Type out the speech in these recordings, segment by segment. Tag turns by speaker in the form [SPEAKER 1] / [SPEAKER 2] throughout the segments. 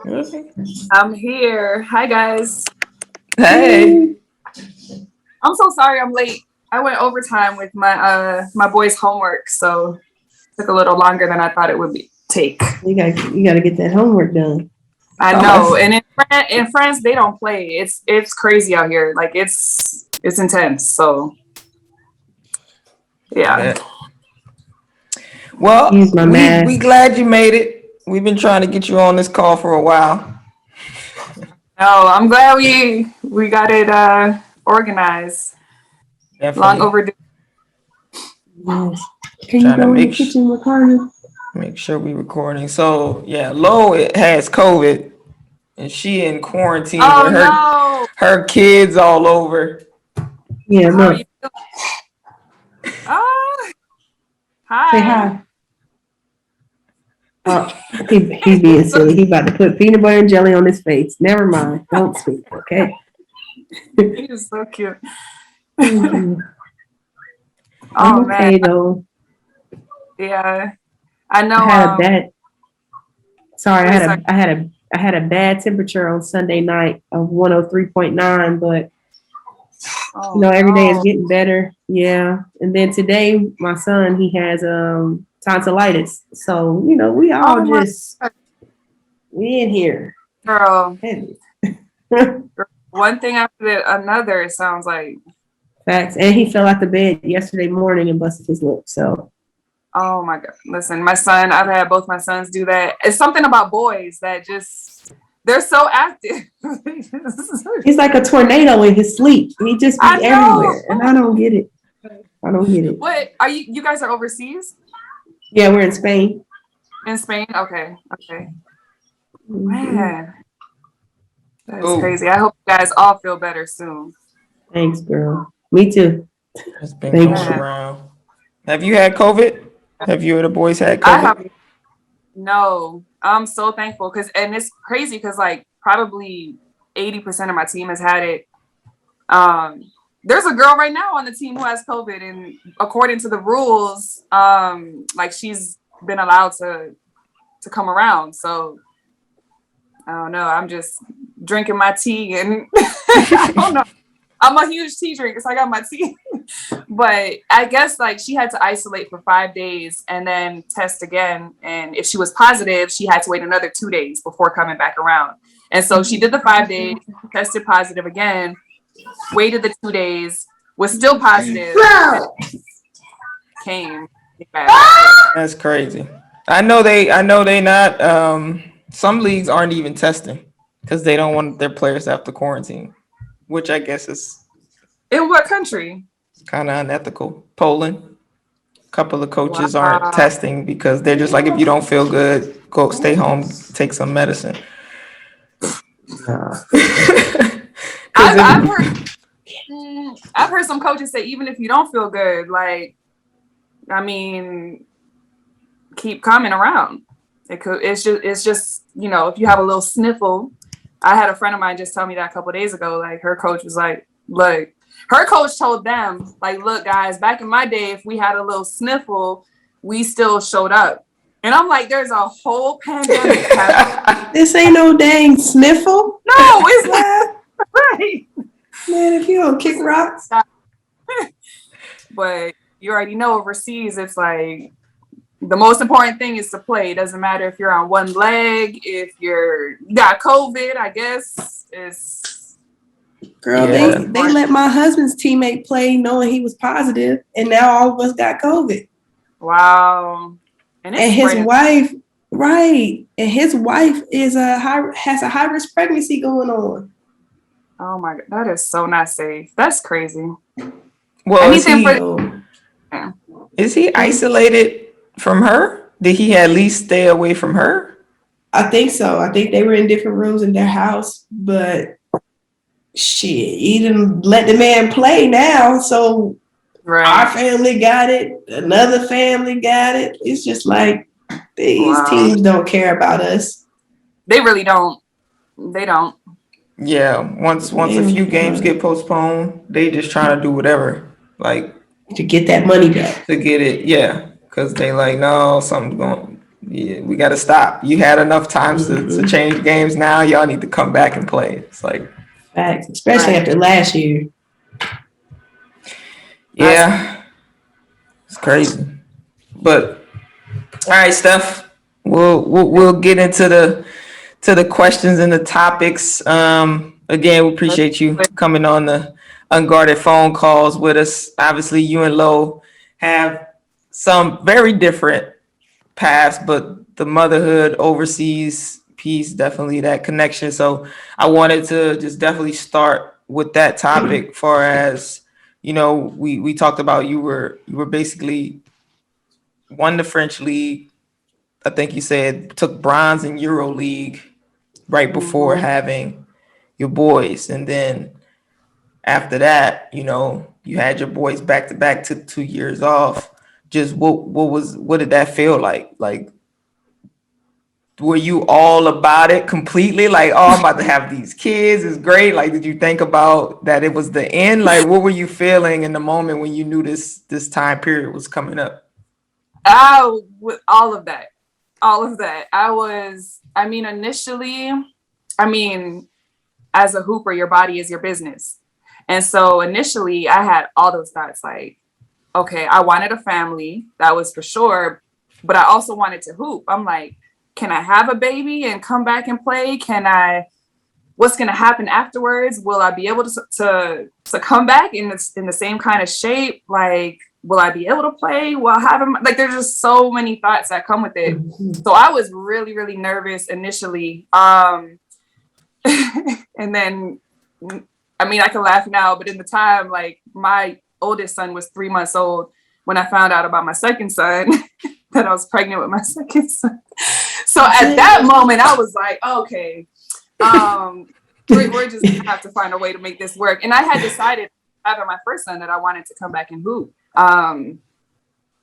[SPEAKER 1] Okay.
[SPEAKER 2] I'm here. Hi guys.
[SPEAKER 1] Hey.
[SPEAKER 2] I'm so sorry I'm late. I went overtime with my boys' homework, so it took a little longer than I thought it would take.
[SPEAKER 3] You gotta get that homework done.
[SPEAKER 2] I
[SPEAKER 1] Oh,
[SPEAKER 2] know,
[SPEAKER 1] that's
[SPEAKER 2] and in France they don't play. It's crazy out here. Like it's intense. So yeah.
[SPEAKER 1] that. Well,
[SPEAKER 3] Use my
[SPEAKER 1] we
[SPEAKER 3] mask.
[SPEAKER 1] glad you made it. We've been trying to get you on this call for a while.
[SPEAKER 2] No, I'm glad we got it organized. Long
[SPEAKER 1] Definitely
[SPEAKER 2] overdue.
[SPEAKER 3] Yes. Can you
[SPEAKER 1] trying to
[SPEAKER 3] go in the kitchen, Ricardo?
[SPEAKER 1] make sure we recording. So yeah, Lo has COVID and she in quarantine
[SPEAKER 2] Oh
[SPEAKER 1] with
[SPEAKER 2] no.
[SPEAKER 1] her kids all over.
[SPEAKER 3] Yeah,
[SPEAKER 2] How are you
[SPEAKER 3] look.
[SPEAKER 2] doing? Oh,
[SPEAKER 3] Say
[SPEAKER 2] hi.
[SPEAKER 3] hi. He being
[SPEAKER 2] So
[SPEAKER 3] silly. He about to put peanut butter and jelly on his face. Never mind. Don't speak, okay?
[SPEAKER 2] he is so cute.
[SPEAKER 3] Mhm. I'm
[SPEAKER 2] Oh man,
[SPEAKER 3] okay though.
[SPEAKER 2] yeah. I
[SPEAKER 3] I
[SPEAKER 2] know.
[SPEAKER 3] had a bad sorry,
[SPEAKER 2] Wait a second.
[SPEAKER 3] I had a bad temperature on Sunday night of 103.9, but
[SPEAKER 2] Oh
[SPEAKER 3] every day is
[SPEAKER 2] no.
[SPEAKER 3] getting better. Yeah. And then today my son he has tonsillitis. So, we all
[SPEAKER 2] Oh my
[SPEAKER 3] just we in here.
[SPEAKER 2] girl.
[SPEAKER 3] Heavy.
[SPEAKER 2] One thing after another. It sounds like.
[SPEAKER 3] Facts. And he fell out the bed yesterday morning and busted his lip. So
[SPEAKER 2] Oh my god. Listen, my son. I've had both my sons do that. It's something about boys that just they're so active.
[SPEAKER 3] he's like a tornado in his sleep. He just
[SPEAKER 2] I
[SPEAKER 3] be
[SPEAKER 2] know.
[SPEAKER 3] everywhere. And I don't get it. I don't get it.
[SPEAKER 2] What are you? You guys are overseas
[SPEAKER 3] Yeah, we're in Spain.
[SPEAKER 2] in Spain. Okay. Okay.
[SPEAKER 3] Mhm.
[SPEAKER 2] Man, that is
[SPEAKER 1] Oh,
[SPEAKER 2] crazy. I hope you guys all feel better soon.
[SPEAKER 3] Thanks, girl. Me too.
[SPEAKER 1] it's been
[SPEAKER 3] Thank
[SPEAKER 1] going
[SPEAKER 3] you.
[SPEAKER 2] Man,
[SPEAKER 1] around. Have you had COVID? Have you or the boys had
[SPEAKER 2] I have
[SPEAKER 1] COVID?
[SPEAKER 2] no. I'm so thankful and it's crazy because like probably 80% of my team has had it. Um, there's a girl right now on the team who has COVID, and according to the rules, like she's been allowed to come around. So I don't know. I'm just drinking my tea, and I don't know. I'm a huge tea drinker, so I got my tea. But I guess like she had to isolate for 5 days and then test again. And if she was positive, she had to wait another 2 days before coming back around. And so she did the 5 days, tested positive again, waited the 2 days, was still positive, and came back.
[SPEAKER 1] That's crazy. I know they not some leagues aren't even testing because they don't want their players to have to quarantine, which I guess is
[SPEAKER 2] In what country?
[SPEAKER 1] kind of unethical. Poland, a couple of coaches aren't
[SPEAKER 2] Wow.
[SPEAKER 1] testing because they're just like, if you don't feel good, go stay home, take some medicine.
[SPEAKER 3] Uh,
[SPEAKER 1] Because
[SPEAKER 2] I've heard I've heard some coaches say even if you don't feel good, like I mean, keep coming around. It's just if you have a little sniffle. I had a friend of mine just tell me that a couple of days ago. Like her coach was like, look, her coach told them like, look guys, back in my day, if we had a little sniffle, we still showed up. And I'm like, there's a whole pandemic happening.
[SPEAKER 3] this ain't no dang sniffle.
[SPEAKER 2] No, it's not
[SPEAKER 3] Yeah,
[SPEAKER 2] right.
[SPEAKER 3] man, if you don't kick rocks.
[SPEAKER 2] But you already know overseas, it's like the most important thing is to play. It doesn't matter if you're on one leg, if you got COVID, I guess it's
[SPEAKER 3] Girl,
[SPEAKER 2] the
[SPEAKER 3] they
[SPEAKER 2] most
[SPEAKER 1] yeah,
[SPEAKER 3] they
[SPEAKER 2] important.
[SPEAKER 3] let my husband's teammate play knowing he was positive, and now all of us got COVID.
[SPEAKER 2] Wow. And it's
[SPEAKER 3] And his
[SPEAKER 2] spreading.
[SPEAKER 3] wife, right? And his wife has a high risk pregnancy going on.
[SPEAKER 2] Oh my god, that is so not safe. That's crazy.
[SPEAKER 1] well, is
[SPEAKER 2] Anything for
[SPEAKER 1] he
[SPEAKER 3] So
[SPEAKER 2] yeah.
[SPEAKER 1] is he
[SPEAKER 3] hmm,
[SPEAKER 1] isolated from her? Did he at least stay away from her?
[SPEAKER 3] I think so. I think they were in different rooms in their house, but shit, he didn't let the man play now. So our
[SPEAKER 2] Right.
[SPEAKER 3] family got it, another family got it. It's just like these
[SPEAKER 2] Wow.
[SPEAKER 3] teams don't care about us.
[SPEAKER 2] They really don't. They don't.
[SPEAKER 1] Yeah, once
[SPEAKER 3] They
[SPEAKER 1] a
[SPEAKER 3] don't
[SPEAKER 1] few
[SPEAKER 3] care
[SPEAKER 1] games
[SPEAKER 3] about
[SPEAKER 1] get
[SPEAKER 3] it.
[SPEAKER 1] postponed, they just trying to do whatever, like
[SPEAKER 3] To get that money back.
[SPEAKER 1] to get it. Yeah, because they like no, something's going. yeah, we got to stop. You had enough times to change games. Now y'all need to come back and play. It's like
[SPEAKER 3] facts, especially after last year.
[SPEAKER 1] Yeah, it's crazy. But all right, Steph, we'll get into the questions and the topics. Again, we appreciate you coming on the Unguarded phone calls with us. Obviously, you and Lo have some very different paths, but the motherhood overseas piece, definitely that connection. So I wanted to just definitely start with that topic. Far as we talked about, you were basically won the French league. I think you said took bronze in Euro League right before having your boys, and then after that, you had your boys back to back, took 2 years off. Just what did that feel like? Like, were you all about it completely? Like, oh, I'm about to have these kids. It's great. Like, did you think about that it was the end? Like, what were you feeling in the moment when you knew this time period was coming up?
[SPEAKER 2] With all of that. Initially, as a hooper, your body is your business. And so initially I had all those thoughts like, okay, I wanted a family, that was for sure, but I also wanted to hoop. I'm like, can I have a baby and come back and play? What's going to happen afterwards? Will I be able to come back in the same kind of shape? Like, will I be able to play while having, like, there's just so many thoughts that come with it. So I was really, really nervous initially. And then, I can laugh now, but in the time, like, my oldest son was 3 months old when I found out about my second son, that I was pregnant with my second son. So at that moment, I was like, okay, we're just gonna have to find a way to make this work. And I had decided after my first son that I wanted to come back and hoop.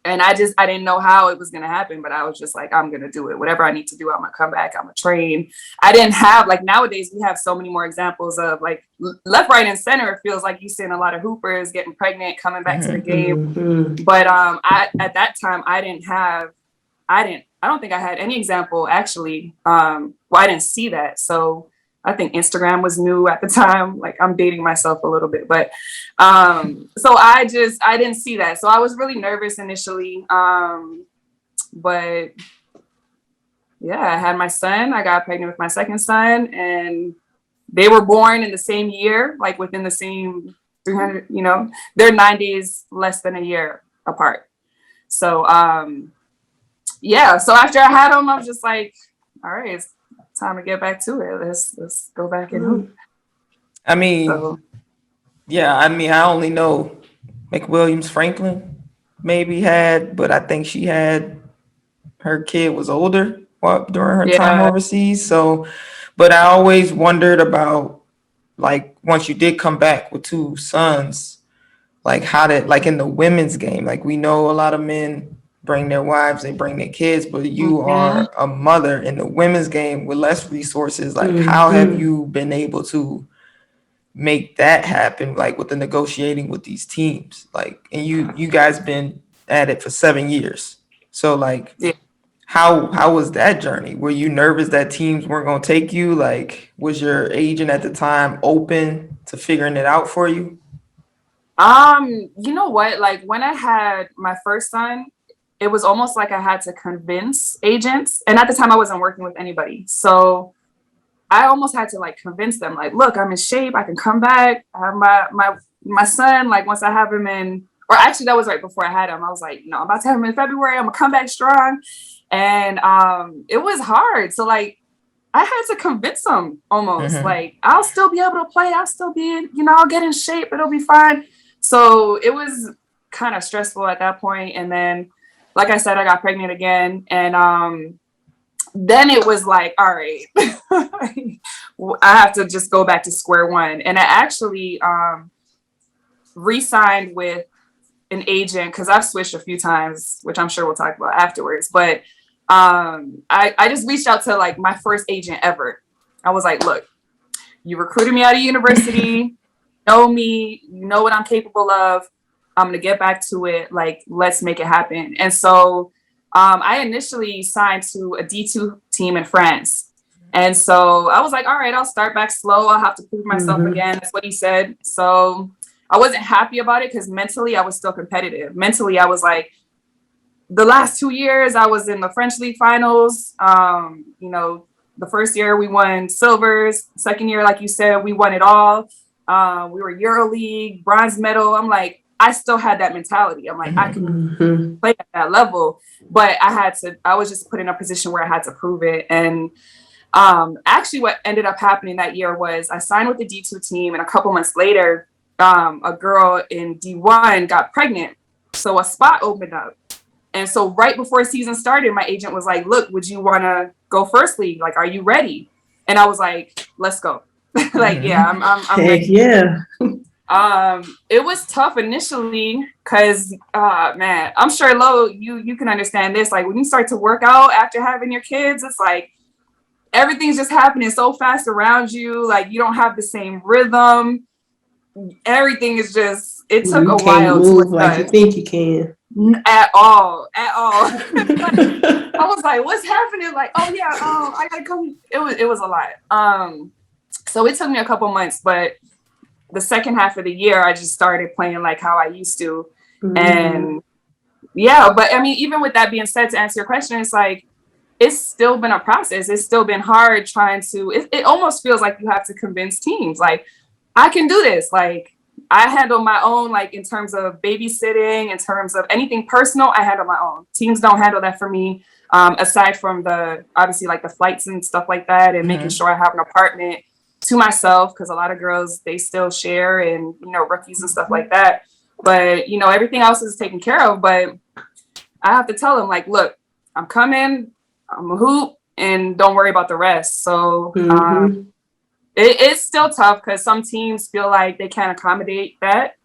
[SPEAKER 2] And I didn't know how it was going to happen, but I was just like, I'm going to do it. Whatever I need to do, I'm going to come back. I'm going to train. I didn't have, like, nowadays we have so many more examples of, like, left, right, and center. It feels like you're seeing a lot of hoopers getting pregnant, coming back to the game. But at that time, I don't think I had any example, actually. I didn't see that. So I think Instagram was new at the time. Like, I'm dating myself a little bit, but so I didn't see that. So I was really nervous initially. But yeah, I had my son. I got pregnant with my second son, and they were born in the same year, like within the same 300. They're 9 days less than a year apart. So yeah. So after I had them, I was just like, all right, it's time to get back to it. Let's go back and hoop.
[SPEAKER 1] I only know McWilliams Franklin maybe had, but I think she had, her kid was older during her time overseas. So, but I always wondered about, like, once you did come back with two sons, like, how did, like, in the women's game, like, we know a lot of men bring their wives, they bring their kids, but you are a mother in the women's game with less resources. Like, how have you been able to make that happen, like, with the negotiating with these teams? Like, and you guys been at it for 7 years. So, like, how was that journey? Were you nervous that teams weren't going to take you? Like, was your agent at the time open to figuring it out for you?
[SPEAKER 2] You know what? Like, when I had my first son, it was almost like I had to convince agents. And at the time I wasn't working with anybody. So I almost had to, like, convince them, like, look, I'm in shape. I can come back. I have my son, like, once I have him in, or actually that was right before I had him. I was like, I'm about to have him in February. I'm gonna come back strong. And it was hard. So, like, I had to convince them almost, like, I'll still be able to play. I'll still be in, I'll get in shape. It'll be fine. So it was kind of stressful at that point. And then, like I said, I got pregnant again. And then it was like, all right, I have to just go back to square one. And I actually re-signed with an agent, because I've switched a few times, which I'm sure we'll talk about afterwards. But I just reached out to, like, my first agent ever. I was like, look, you recruited me out of university, know me, you know what I'm capable of. I'm going to get back to it. Like, let's make it happen. And so I initially signed to a D2 team in France. And so I was like, all right, I'll start back slow. I'll have to prove myself again. That's what he said. So I wasn't happy about it because mentally I was still competitive. Mentally, I was like, the last 2 years I was in the French League finals. You know, the first year we won silvers. Second year, like you said, we won it all. We were EuroLeague, bronze medal. I'm like, I still had that mentality. I'm like, I can play at that level, but I was just put in a position where I had to prove it. And actually what ended up happening that year was I signed with the D2 team, and a couple months later, a girl in D1 got pregnant. So a spot opened up. And so right before season started, my agent was like, look, would you want to go first league? Like, are you ready? And I was like, let's go. Like, yeah, I'm ready.
[SPEAKER 3] Yeah.
[SPEAKER 2] It was tough initially because, man, I'm sure Lo, you can understand this. Like when you start to work out after having your kids, it's like everything's just happening so fast around you. Like you don't have the same rhythm. Everything is just, it took a while to
[SPEAKER 3] move like you think you can.
[SPEAKER 2] At all. I was like, what's happening? Like, oh yeah, I gotta come. It was a lot. So it took me a couple months, but the second half of the year, I just started playing like how I used to. And yeah, but I mean, even with that being said, to answer your question, it's like, it's still been a process. It's still been hard trying to, it almost feels like you have to convince teams, like, I can do this. Like, I handle my own, like in terms of babysitting, in terms of anything personal, I handle my own. Teams don't handle that for me. Aside from obviously like the flights and stuff like that, and making sure I have an apartment to myself, because a lot of girls, they still share, and, you know, rookies and stuff like that. But, you know, everything else is taken care of. But I have to tell them, like, look, I'm coming, I'm a hoop, and don't worry about the rest. So it's still tough because some teams feel like they can't accommodate that,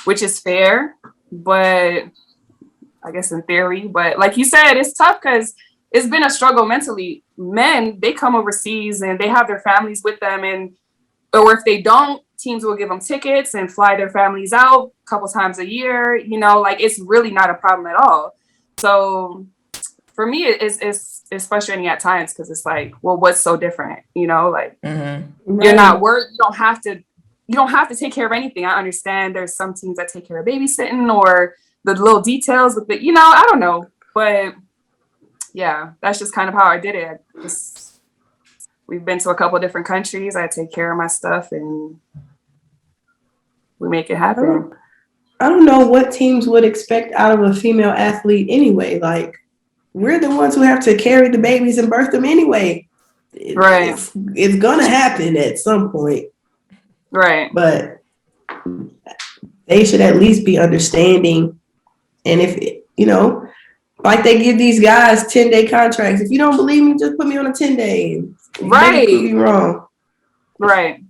[SPEAKER 2] which is fair, but I guess in theory. But like you said, it's tough because it's been a struggle mentally. Men, they come overseas and they have their families with them, or if they don't, teams will give them tickets and fly their families out a couple times a year. You know, like it's really not a problem at all. So for me, it's frustrating at times because it's like, well, what's so different? You know, like you're not work. You don't have to take care of anything. I understand there's some teams that take care of babysitting or the little details with it. You know, I don't know, but yeah, that's just kind of how I did it. We've been to a couple of different countries. I take care of my stuff and we make it happen.
[SPEAKER 3] I don't know what teams would expect out of a female athlete anyway. Like, we're the ones who have to carry the babies and birth them anyway.
[SPEAKER 2] Right.
[SPEAKER 3] It's going to happen at some point.
[SPEAKER 2] Right.
[SPEAKER 3] But they should at least be understanding. And if, you know, like they give these guys 10-day contracts. If you don't believe me, just put me on a 10-day.
[SPEAKER 2] Right.
[SPEAKER 3] Prove you wrong.
[SPEAKER 2] Right.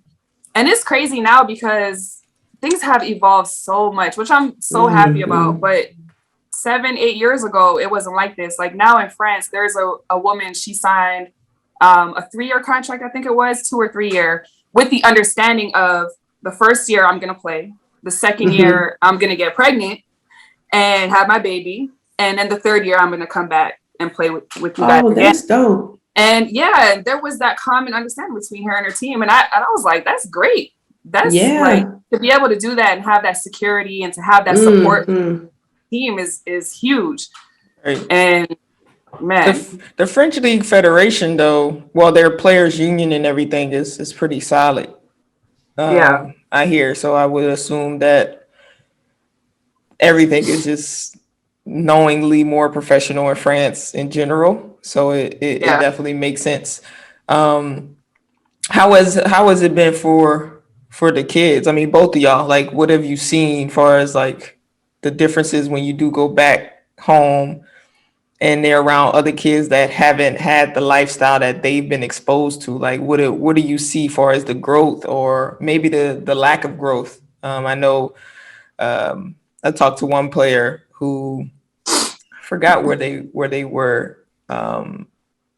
[SPEAKER 2] And it's crazy now because things have evolved so much, which I'm so happy about. But 7-8 years ago, it wasn't like this. Like now in France, there's a woman, she signed a 3-year contract, I think it was 2 or 3 year, with the understanding of the first year I'm going to play. The second year, I'm going to get pregnant and have my baby. And then the third year, I'm going to come back and play with you guys.
[SPEAKER 3] Oh, that's dope.
[SPEAKER 2] And yeah, there was that common understanding between her and her team. And I was like, that's great. That's like, to be able to do that and have that security and to have that support team is huge.
[SPEAKER 1] Right.
[SPEAKER 2] And man,
[SPEAKER 1] the French League Federation, though, well, their players union and everything is pretty solid.
[SPEAKER 2] Yeah,
[SPEAKER 1] I hear. So I would assume that everything is just knowingly more professional in France in general. So it definitely makes sense. How has it been for the kids? I mean, both of y'all, like, what have you seen far as like the differences when you do go back home and they're around other kids that haven't had the lifestyle that they've been exposed to? Like, what do you see far as the growth or maybe the lack of growth? I know I talked to one player who forgot where they were, and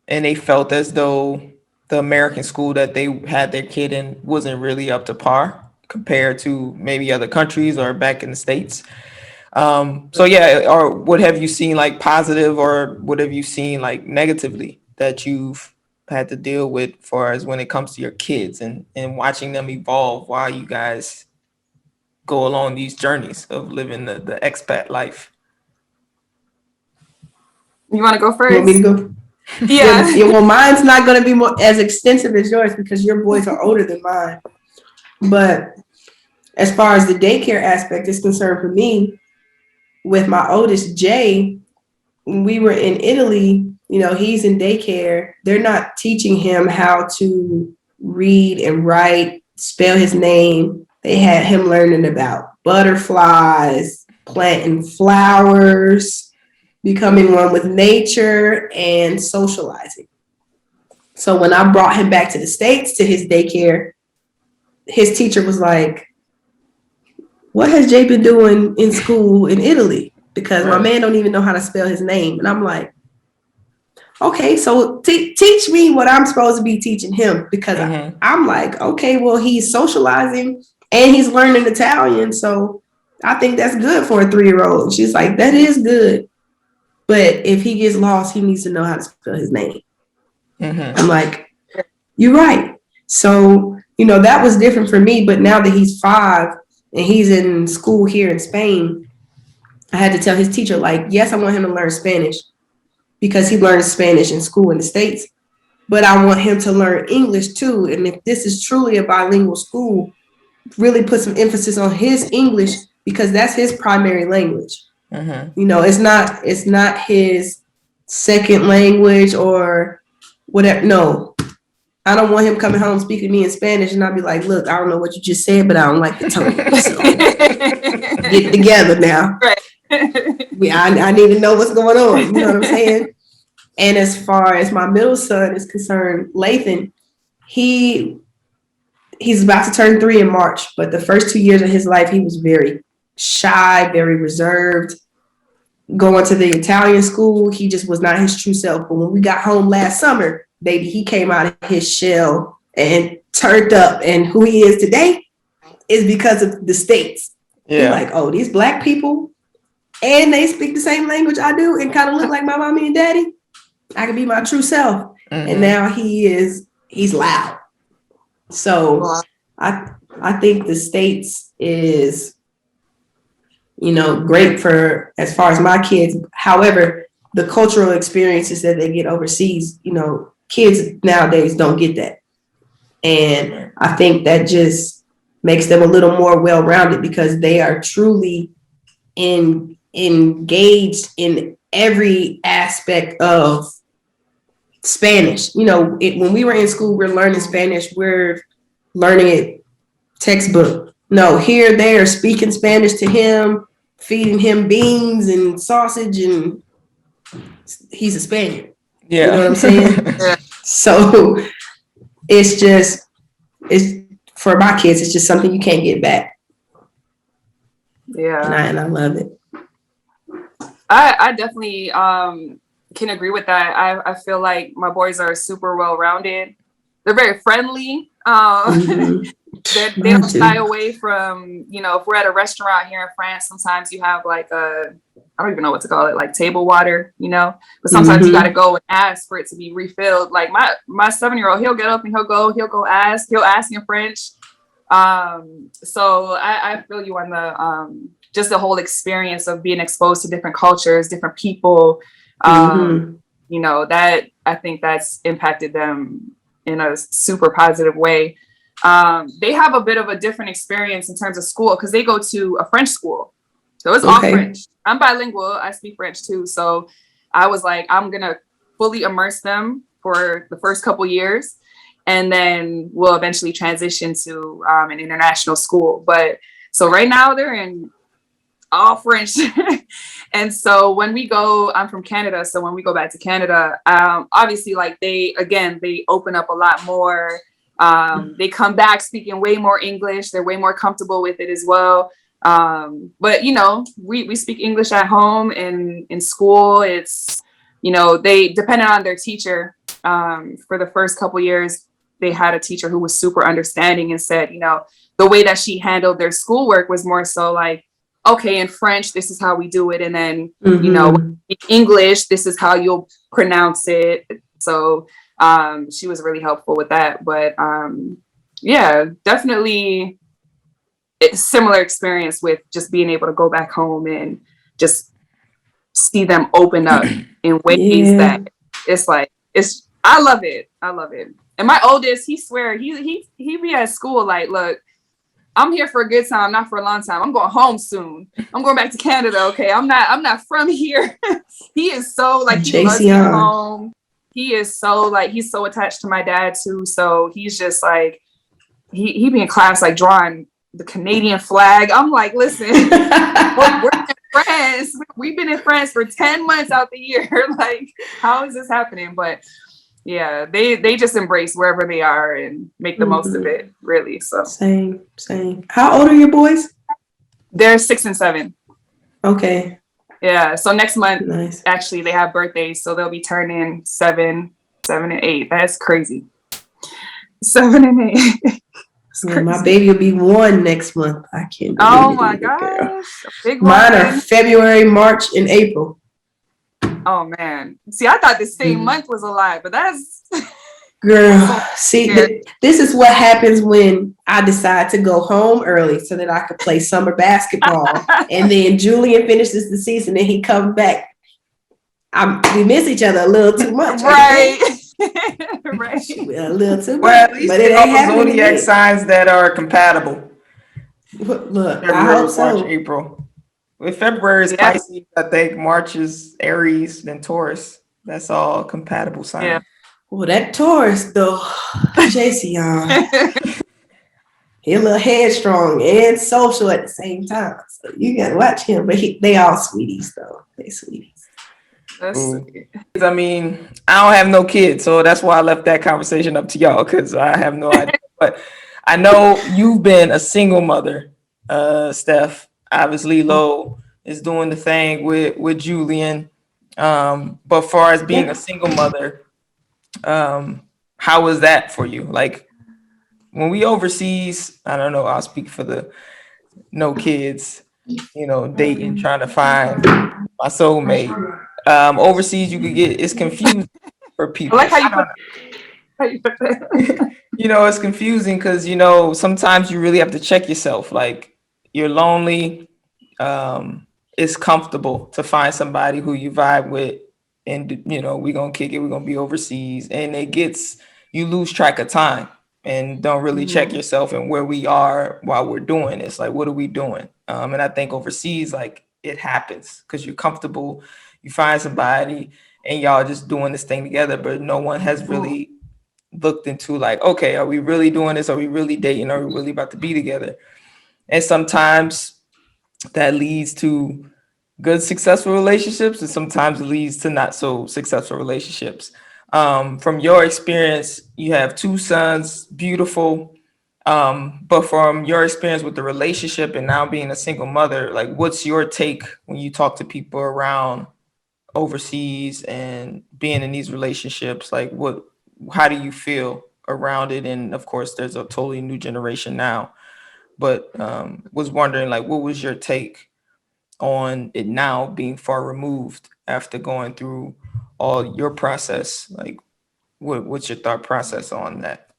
[SPEAKER 1] they felt as though the American school that they had their kid in wasn't really up to par compared to maybe other countries or back in the States. So yeah, or what have you seen like positive, or what have you seen like negatively that you've had to deal with, far as when it comes to your kids and watching them evolve while you guys go along these journeys of living the expat life?
[SPEAKER 2] You want to go
[SPEAKER 3] You want me to
[SPEAKER 2] first?
[SPEAKER 3] go?
[SPEAKER 2] Yeah.
[SPEAKER 3] Well, mine's not going to be more as extensive as yours because your boys are older than mine. But as far as the daycare aspect is concerned, for me, with my oldest Jay, when we were in Italy, he's in daycare. They're not teaching him how to read and write, spell his name. They had him learning about butterflies, planting flowers, becoming one with nature, and socializing. So when I brought him back to the States to his daycare, his teacher was like, "What has Jay been doing in school in Italy? Because my man don't even know how to spell his name." And I'm like, okay, so teach me what I'm supposed to be teaching him, because I'm like, okay, well, he's socializing and he's learning Italian. So I think that's good for a 3-year-old. And she's like, that is good. But if he gets lost, he needs to know how to spell his name. I'm like, you're right. So, that was different for me. But now that he's 5 and he's in school here in Spain, I had to tell his teacher, like, yes, I want him to learn Spanish because he learns Spanish in school in the States, but I want him to learn English too. And if this is truly a bilingual school, really put some emphasis on his English because that's his primary language. It's not his second language or whatever. No, I don't want him coming home speaking to me in Spanish and I'll be like, look, I don't know what you just said, but I don't like the tone. So get it together now.
[SPEAKER 2] Right.
[SPEAKER 3] I need to know what's going on. You know what I'm saying? And as far as my middle son is concerned, Lathan, he's about to turn 3 in March, but the first 2 years of his life, he was very shy, very reserved. Going to the Italian school, he just was not his true self. But when we got home last summer, baby, he came out of his shell and turned up. And who he is today is because of the States. Yeah. He's like, oh, these Black people, and they speak the same language I do and kind of look like my mommy and daddy. I can be my true self. And now he's loud. So I think the States is, great for as far as my kids. However, the cultural experiences that they get overseas, kids nowadays don't get that. And I think that just makes them a little more well-rounded because they are truly engaged in every aspect of Spanish. When we were in school, we're learning Spanish. We're learning it textbook. No, here they are speaking Spanish to him, feeding him beans and sausage, and he's a Spaniard. Yeah. You know what I'm saying? So it's for my kids, it's just something you can't get back.
[SPEAKER 2] Yeah.
[SPEAKER 3] And I love it.
[SPEAKER 2] I definitely can agree with that. I feel like my boys are super well-rounded. They're very friendly. They don't shy away from, if we're at a restaurant here in France, sometimes you have like I don't even know what to call it, like table water, but sometimes you got to go and ask for it to be refilled. Like my 7-year-old, he'll get up and he'll go ask in French. So I feel you on the just the whole experience of being exposed to different cultures, different people. That I think that's impacted them in a super positive way. They have a bit of a different experience in terms of school because they go to a French school. So it's all French. I'm bilingual. I speak French too. So I was like, I'm going to fully immerse them for the first couple years. And then we'll eventually transition to an international school. But so right now they're in all French. And so when we go, I'm from Canada. So when we go back to Canada, obviously like they open up a lot more. They come back speaking way more English. They're way more comfortable with it as well. But we speak English at home and in school. It's, they depended on their teacher. For the first couple years, they had a teacher who was super understanding and said, the way that she handled their schoolwork was more so like, okay, in French, this is how we do it. And then,
[SPEAKER 3] Mm-hmm.
[SPEAKER 2] in English, this is how you'll pronounce it. So she was really helpful with that. But yeah, definitely similar experience with just being able to go back home and just see them open up in ways
[SPEAKER 3] Yeah.
[SPEAKER 2] that it's like, I love it. I love it. And my oldest, he swear, he be at school like, look, I'm here for a good time, not for a long time. I'm going home soon. I'm going back to Canada. Okay. I'm not from here. He is so like, he loves being
[SPEAKER 3] JC on.
[SPEAKER 2] home. He is so like, he's so attached to my dad too. So he's just like, he be in class, like drawing the Canadian flag. I'm like, listen, we're friends. We've been in France for 10 months out the year. Like, how is this happening? But yeah, they just embrace wherever they are and make the most of it, really. So
[SPEAKER 3] Same. How old are your boys?
[SPEAKER 2] they're 6 and 7.
[SPEAKER 3] Okay.
[SPEAKER 2] Yeah. So next month,
[SPEAKER 3] Nice.
[SPEAKER 2] actually, they have birthdays, so they'll be turning 7 and 8. That's crazy. 7 and 8.
[SPEAKER 3] Yeah, my baby will be 1 next month. I can't believe
[SPEAKER 2] Oh
[SPEAKER 3] it
[SPEAKER 2] my
[SPEAKER 3] either, girl.
[SPEAKER 2] gosh. A big
[SPEAKER 3] Mine are
[SPEAKER 2] one.
[SPEAKER 3] February, March, and April.
[SPEAKER 2] Oh man. See, I thought the same month was a lie, but that's
[SPEAKER 3] Girl, see, this is what happens when I decide to go home early so that I could play summer basketball. And then Julian finishes the season and he comes back. We miss each other a little too much.
[SPEAKER 2] Right. Right.
[SPEAKER 3] A little too much.
[SPEAKER 1] Well, at least
[SPEAKER 3] But
[SPEAKER 1] they
[SPEAKER 3] it ain't
[SPEAKER 1] are
[SPEAKER 3] happening
[SPEAKER 1] zodiac
[SPEAKER 3] again.
[SPEAKER 1] signs that are compatible.
[SPEAKER 3] Look, I
[SPEAKER 1] February,
[SPEAKER 3] hope
[SPEAKER 1] March,
[SPEAKER 3] so.
[SPEAKER 1] April. With February is
[SPEAKER 2] Yeah.
[SPEAKER 1] Pisces, I think. March is Aries, then Taurus. That's all compatible signs.
[SPEAKER 2] Yeah.
[SPEAKER 3] Well, that Taurus though, JC, he a little headstrong and social at the same time. So you gotta watch him. But they all sweeties though. They sweeties.
[SPEAKER 2] That's sweet.
[SPEAKER 1] I mean, I don't have no kids, so that's why I left that conversation up to y'all, because I have no idea. But I know you've been a single mother, Steph. Obviously, Lo is doing the thing with Julian. But far as being a single mother, how was that for you? Like when we overseas, I don't know, I'll speak for the no kids, dating, trying to find my soulmate. Overseas, you could get, it's confusing for
[SPEAKER 2] I
[SPEAKER 1] people.
[SPEAKER 2] like how you put that.
[SPEAKER 1] It's confusing because, sometimes you really have to check yourself. Like you're lonely. It's comfortable to find somebody who you vibe with, and, we're going to kick it. We're going to be overseas. And you lose track of time and don't really check yourself and where we are while we're doing this. Like, what are we doing? And I think overseas, like, it happens because you're comfortable. You find somebody and y'all just doing this thing together, but no one has really looked into like, okay, are we really doing this? Are we really dating? Are we really about to be together? And sometimes that leads to good, successful relationships, and sometimes it leads to not so successful relationships. From your experience, you have 2 sons, beautiful. But from your experience with the relationship and now being a single mother, like, what's your take when you talk to people around overseas and being in these relationships? Like, how do you feel around it? And of course, there's a totally new generation now, but was wondering, like, what was your take on it now being far removed after going through all your process? Like, what's your thought process on that?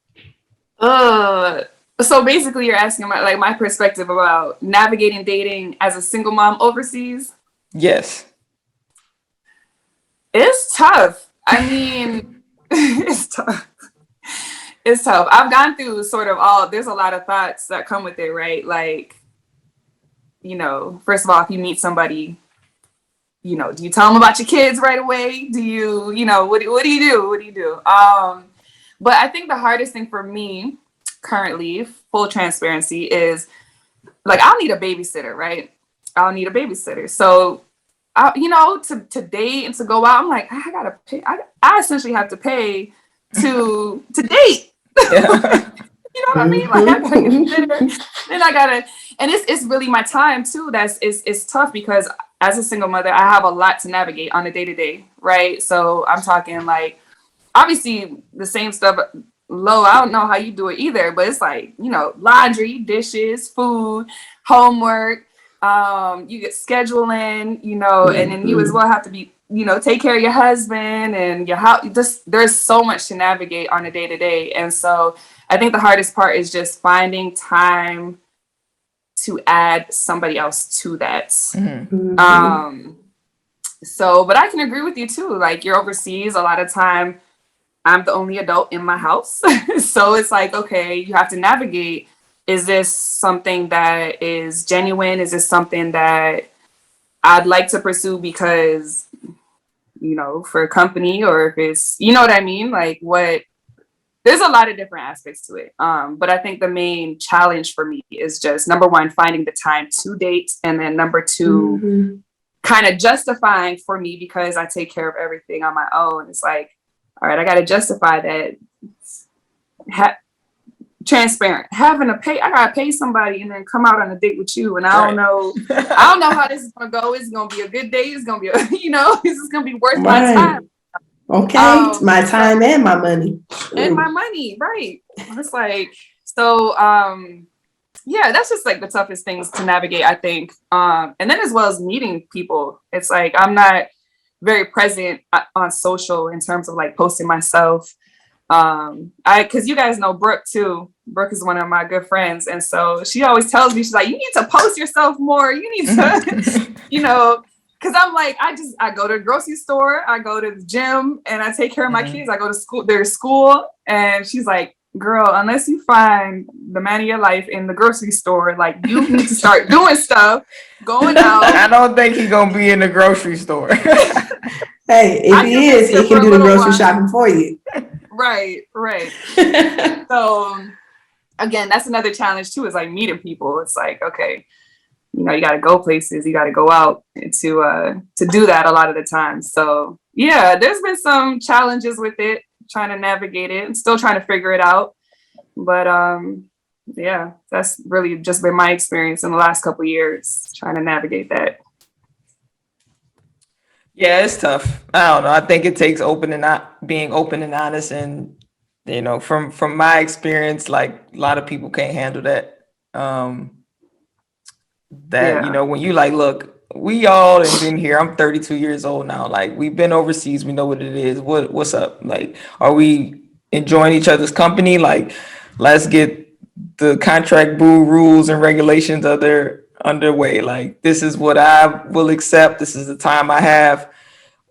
[SPEAKER 2] So basically you're asking my perspective about navigating dating as a single mom overseas.
[SPEAKER 1] Yes.
[SPEAKER 2] It's tough. I mean, it's tough. It's tough. I've gone through there's a lot of thoughts that come with it, right? Like, first of all, if you meet somebody, do you tell them about your kids right away? Do you, what do you do? What do you do? But I think the hardest thing for me currently, full transparency, is like, I'll need a babysitter, right? I'll need a babysitter. So, to date and to go out, I'm like, I gotta pay. I essentially have to pay to date.
[SPEAKER 1] Yeah.
[SPEAKER 2] You know what I mean? Like, I gotta get dinner, then I gotta, and it's really my time too. It's tough because as a single mother, I have a lot to navigate on a day-to-day, right? So I'm talking like, obviously the same stuff. Lo, I don't know how you do it either, but it's like, laundry, dishes, food, homework, You get scheduling, and then you as well have to be, take care of your husband and your house. Just there's so much to navigate on a day to day, and so I think the hardest part is just finding time to add somebody else to that. So, but I can agree with you too. Like, you're overseas a lot of time. I'm the only adult in my house, so it's like, okay, you have to navigate. Is this something that is genuine? Is this something that I'd like to pursue because, for a company, or if it's, you know what I mean? Like, there's a lot of different aspects to it. But I think the main challenge for me is just, number one, finding the time to date. And then number two, kind of justifying for me, because I take care of everything on my own. It's like, all right, I got to justify that. Transparent, I gotta pay somebody and then come out on a date with you, and I don't know how this is gonna go. It's gonna be a good day. It's gonna be this is gonna be worth my time.
[SPEAKER 3] Okay, my time and my money.
[SPEAKER 2] And my money, right? It's like, so yeah, that's just like the toughest things to navigate, I think. And then as well as meeting people, it's like I'm not very present on social in terms of like posting myself. Because you guys know Brooke too. Brooke is one of my good friends, and so she always tells me, she's like, you need to post yourself more. You need to, because I'm like, I go to the grocery store, I go to the gym, and I take care of my kids. I go to school, their school, and she's like, girl, unless you find the man of your life in the grocery store, like, you need to start doing stuff, going out.
[SPEAKER 1] I don't think he's gonna be in the grocery store.
[SPEAKER 3] Hey, if he is, he can do the grocery shopping for you.
[SPEAKER 2] Right. So again, that's another challenge too, is like meeting people. It's like, okay, you got to go places, you got to go out to do that a lot of the time. So yeah, there's been some challenges with it, trying to navigate it and still trying to figure it out. But yeah, that's really just been my experience in the last couple of years, trying to navigate that.
[SPEAKER 1] Yeah, it's tough. I don't know. I think it takes being open and honest, and from my experience, like, a lot of people can't handle that. When you like, look, we all have been here. I'm 32 years old now. Like, we've been overseas. We know what it is. What's up? Like, are we enjoying each other's company? Like, let's get the contract boo rules and regulations underway. Like, this is what I will accept. This is the time I have.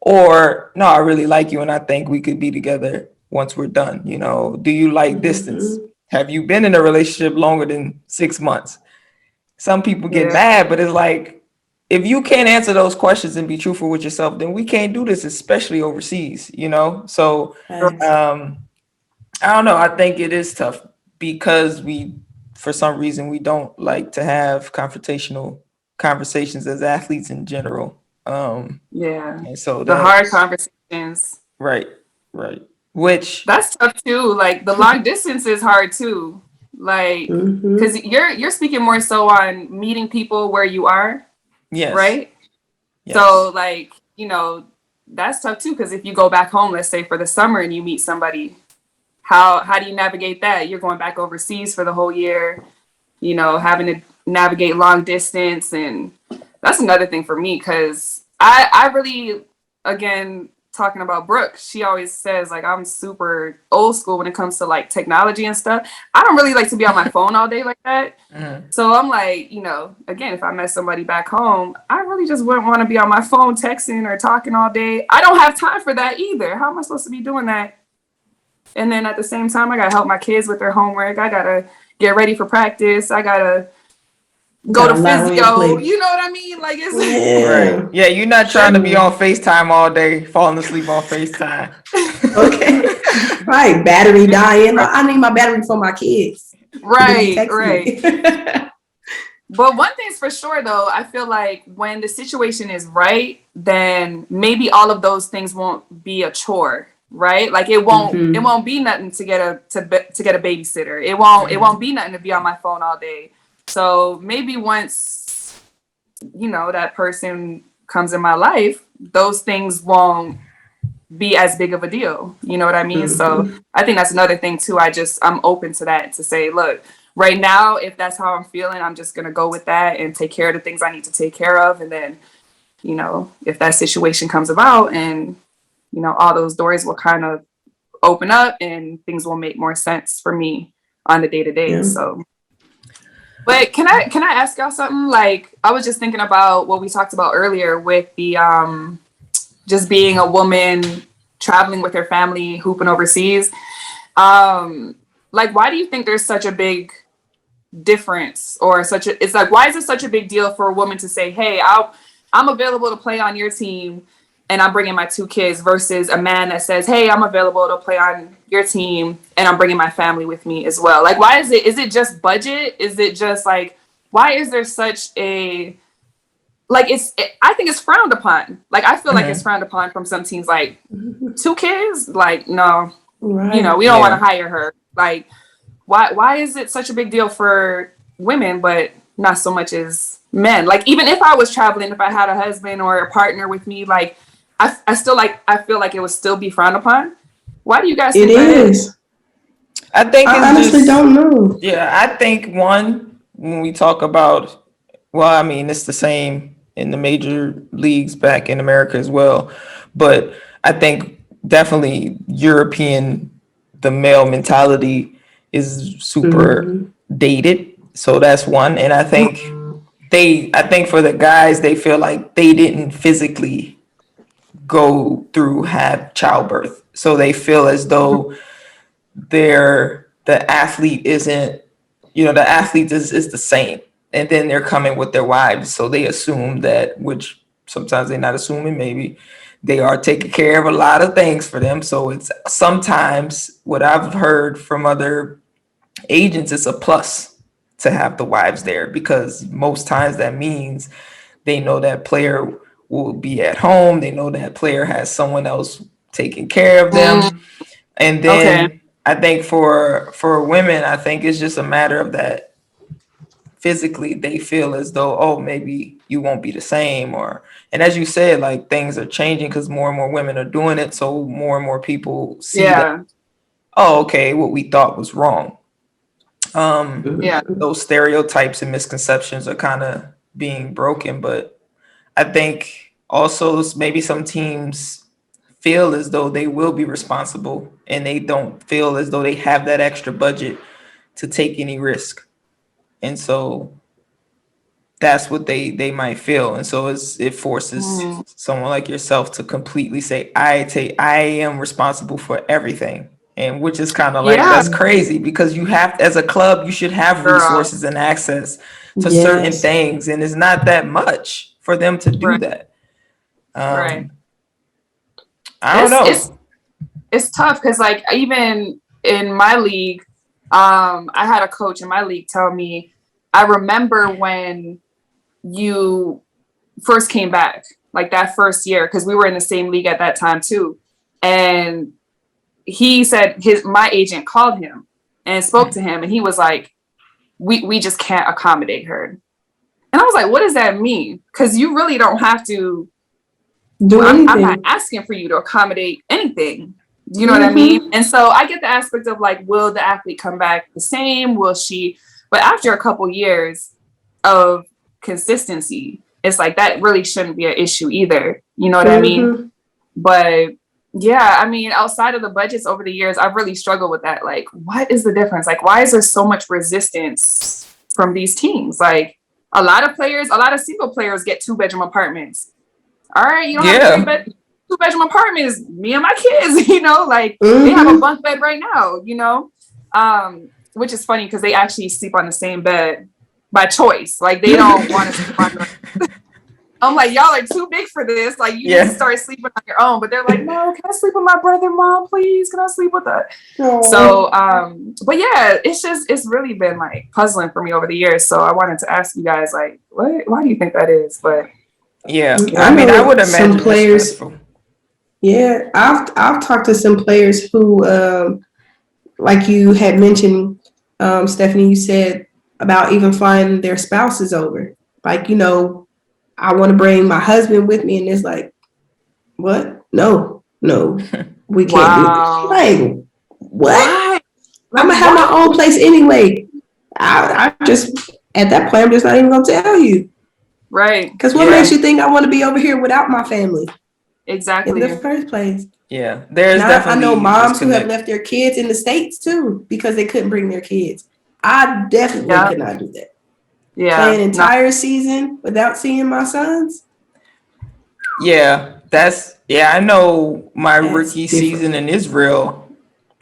[SPEAKER 1] Or, no, I really like you and I think we could be together once we're done. Do you like distance? Have you been in a relationship longer than 6 months? Some people get mad, but it's like, if you can't answer those questions and be truthful with yourself, then we can't do this, especially overseas, So I don't know. I think it is tough because for some reason, we don't like to have confrontational conversations as athletes in general. And so
[SPEAKER 2] the hard conversations.
[SPEAKER 1] Right. Which
[SPEAKER 2] that's tough too. Like, the long distance is hard too. Like, because you're speaking more so on meeting people where you are.
[SPEAKER 1] Yes.
[SPEAKER 2] Right. Yes. So like, that's tough too. Because if you go back home, let's say for the summer, and you meet somebody, how do you navigate that? You're going back overseas for the whole year, having to navigate long distance. And that's another thing for me, because I really, again, talking about Brooke, she always says, like, I'm super old school when it comes to like technology and stuff. I don't really like to be on my phone all day like that. So I'm like, again, if I met somebody back home, I really just wouldn't want to be on my phone texting or talking all day. I don't have time for that either. How am I supposed to be doing that? And then at the same time, I gotta help my kids with their homework. I gotta get ready for practice. I gotta go to physio. You know what I mean? Like, it's
[SPEAKER 1] right. Yeah, you're not trying to be on FaceTime all day, falling asleep on FaceTime.
[SPEAKER 3] Okay. Right. Battery dying. I need my battery for my kids.
[SPEAKER 2] Right. But one thing's for sure though, I feel like when the situation is right, then maybe all of those things won't be a chore. Right? Like, it won't be nothing to get a babysitter. It won't be nothing to be on my phone all day. So maybe once, that person comes in my life, those things won't be as big of a deal. You know what I mean? So I think that's another thing too. I'm open to that, to say, look, right now, if that's how I'm feeling, I'm just gonna go with that and take care of the things I need to take care of. And then, you know, if that situation comes about, and you know, all those doors will kind of open up and things will make more sense for me on the day to day.
[SPEAKER 3] Yeah.
[SPEAKER 2] So, but can I ask y'all something? Like, I was just thinking about what we talked about earlier with the just being a woman traveling with her family, hooping overseas. Like, why do you think there's such a big difference, or it's like, why is it such a big deal for a woman to say, hey, I'm available to play on your team and I'm bringing my 2 kids, versus a man that says, hey, I'm available to play on your team and I'm bringing my family with me as well? Like, why is it just budget? Is it just like, why is there such a, like, I think it's frowned upon. Like, I feel like it's frowned upon from some teams, like, 2 kids, like, no,
[SPEAKER 3] Right.
[SPEAKER 2] you know, we don't want to hire her. Like, why is it such a big deal for women, but not so much as men? Like, even if I was traveling, if I had a husband or a partner with me, like, I still, like, I feel like it would still be frowned upon. Why do you guys think that is?
[SPEAKER 1] I think
[SPEAKER 3] I honestly don't know.
[SPEAKER 1] Yeah, I think one, when we talk about, well, I mean, it's the same in the major leagues back in America as well, but I think definitely European, the male mentality is super dated. So that's one. And I think for the guys, they feel like they didn't physically go through have childbirth. So they feel as though the athlete isn't, the athlete is the same. And then they're coming with their wives. So they assume that, which sometimes they're not assuming, maybe they are taking care of a lot of things for them. So it's sometimes what I've heard from other agents, it's a plus to have the wives there, because most times that means they know that player will be at home. They know that player has someone else taking care of them. And then
[SPEAKER 2] Okay.
[SPEAKER 1] I think for women, I think it's just a matter of that physically they feel as though, oh, maybe you won't be the same. And as you said, like, things are changing because more and more women are doing it. So more and more people see that, oh, okay, what we thought was wrong. Those stereotypes and misconceptions are kind of being broken. But I think also maybe some teams feel as though they will be responsible and they don't feel as though they have that extra budget to take any risk. And so that's what they might feel. And so it forces someone like yourself to completely say, I am responsible for everything. And which is kind of like, that's crazy, because you have, as a club, you should have resources and access to certain things. And it's not that much for them to do that. I don't know.
[SPEAKER 2] It's tough because, like, even in my league, I had a coach in my league tell me, I remember when you first came back, like that first year, because we were in the same league at that time too. And he said my agent called him and spoke to him, and he was like, we just can't accommodate her. And I was like, what does that mean? Because you really don't have to do anything. I'm not asking for you to accommodate anything. You know what I mean? And so I get the aspect of, like, will the athlete come back the same? Will she? But after a couple years of consistency, it's like that really shouldn't be an issue either. You know what I mean? But yeah, I mean, outside of the budgets over the years, I've really struggled with that. Like, what is the difference? Like, why is there so much resistance from these teams? Like, a lot of single players get 2-bedroom apartments. All right, you don't have a 2-bedroom apartment, is me and my kids, you know, like they have a bunk bed right now, you know, which is funny because they actually sleep on the same bed by choice. Like, they don't want to sleep on the I'm like, y'all are too big for this. Like, you need to start sleeping on your own. But they're like, no, can I sleep with my brother, Mom? Please, can I sleep with her? So, but yeah, it's really been like puzzling for me over the years. So I wanted to ask you guys, like, why do you think that is? But
[SPEAKER 1] yeah, I mean, I would imagine
[SPEAKER 3] some players. Yeah, I've talked to some players who, like you had mentioned, Stephany, you said about even flying their spouses over. Like, you know, I want to bring my husband with me, and it's like, what? No, we can't do this. Like, what? I'm gonna have my own place anyway. I just at that point I'm just not even gonna tell you.
[SPEAKER 2] Right.
[SPEAKER 3] Because what makes you think I want to be over here without my family
[SPEAKER 2] Exactly.
[SPEAKER 3] in the first place?
[SPEAKER 1] Yeah, there's
[SPEAKER 3] And
[SPEAKER 1] definitely.
[SPEAKER 3] I know moms who have left their kids in the States too because they couldn't bring their kids. I definitely could not do that.
[SPEAKER 2] Yeah.
[SPEAKER 3] Play an entire season without seeing my sons.
[SPEAKER 1] Yeah, I know my rookie season in Israel,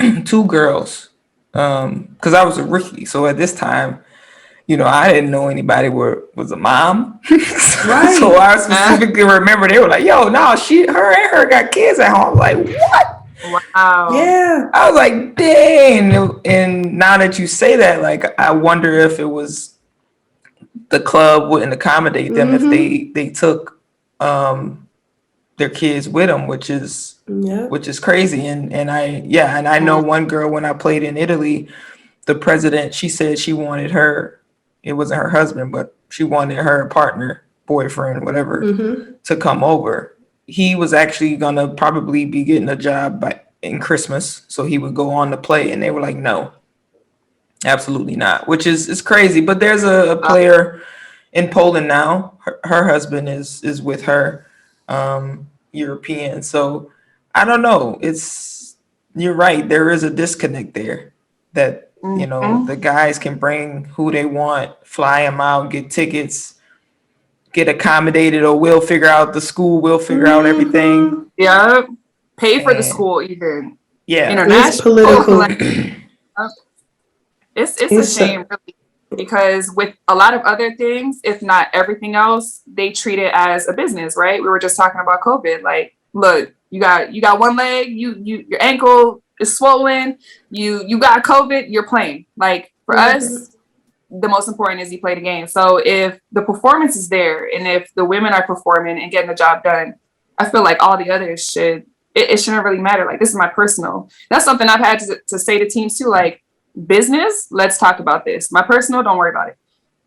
[SPEAKER 1] 2 girls. Because I was a rookie, so at this time, I didn't know anybody was a mom.
[SPEAKER 3] Right.
[SPEAKER 1] So I specifically remember they were like, "Yo, no, her and her got kids at home." I was like, what?
[SPEAKER 2] Wow.
[SPEAKER 3] Yeah.
[SPEAKER 1] I was like, dang. And now that you say that, like, I wonder if it was the club wouldn't accommodate them if they took their kids with them, which is crazy. And I know one girl when I played in Italy, the president, she said she wanted her, it wasn't her husband, but she wanted her partner, boyfriend, whatever, to come over. He was actually gonna probably be getting a job in Christmas, so he would go on to play, and they were like, no, absolutely not, which is crazy. But there's a player in Poland now. Her husband is with her, European. So I don't know. You're right. There is a disconnect there that the guys can bring who they want, fly them out, get tickets, get accommodated, or we'll figure out the school. We'll figure out everything.
[SPEAKER 2] Yeah, pay for the school even.
[SPEAKER 1] Yeah,
[SPEAKER 2] international.
[SPEAKER 3] It's political.
[SPEAKER 2] It's a shame, really, because with a lot of other things, if not everything else, they treat it as a business, right? We were just talking about COVID. Like, look, you got one leg, your ankle is swollen, you got COVID, you're playing. Like for us, the most important is you play the game. So if the performance is there and if the women are performing and getting the job done, I feel like all the others it shouldn't really matter. Like, this is my personal. That's something I've had to say to teams too. Like, business, let's talk about this. My personal, don't worry about it.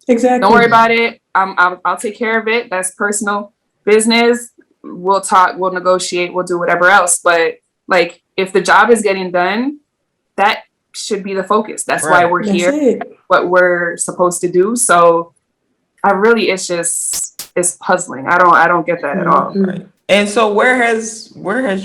[SPEAKER 3] Exactly.
[SPEAKER 2] Don't worry about it. I'll take care of it. That's personal. Business, we'll talk, we'll negotiate, we'll do whatever else. But like, if the job is getting done, that should be the focus. That's why we're here. That's what we're supposed to do. So it's puzzling. I don't get that at all.
[SPEAKER 1] Right. And so where has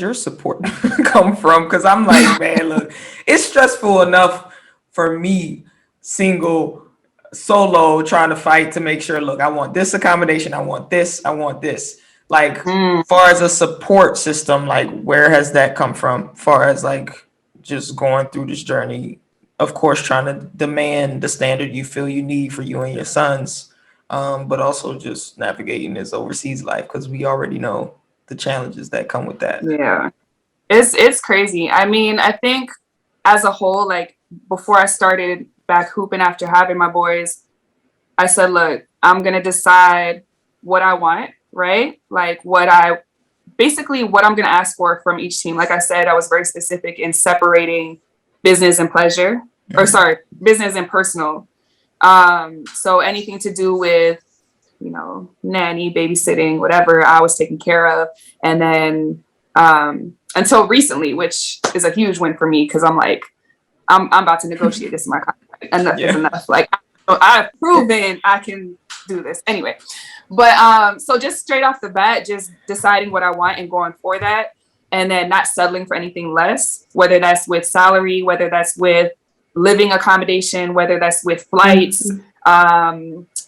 [SPEAKER 1] your support come from? Because I'm like, man, look, it's stressful enough for me, single, solo, trying to fight to make sure, look, I want this accommodation, I want this. Like, far as a support system, like, where has that come from? Far as like just going through this journey, of course, trying to demand the standard you feel you need for you and your sons, but also just navigating this overseas life, because we already know the challenges that come with that.
[SPEAKER 2] Yeah, it's crazy. I mean, I think as a whole, like before I started back hooping after having my boys, I said, look, I'm gonna decide what I want, right? Like what I'm gonna ask for from each team. Like I said, I was very specific in separating business and pleasure, business and personal. So anything to do with, nanny, babysitting, whatever, I was taken care of. And then until recently, which is a huge win for me, because I'm like, I'm about to negotiate this in my contract. Enough is enough. Like, I've proven I can do this anyway. But so just straight off the bat, just deciding what I want and going for that, and then not settling for anything less, whether that's with salary, whether that's with living accommodation, whether that's with flights,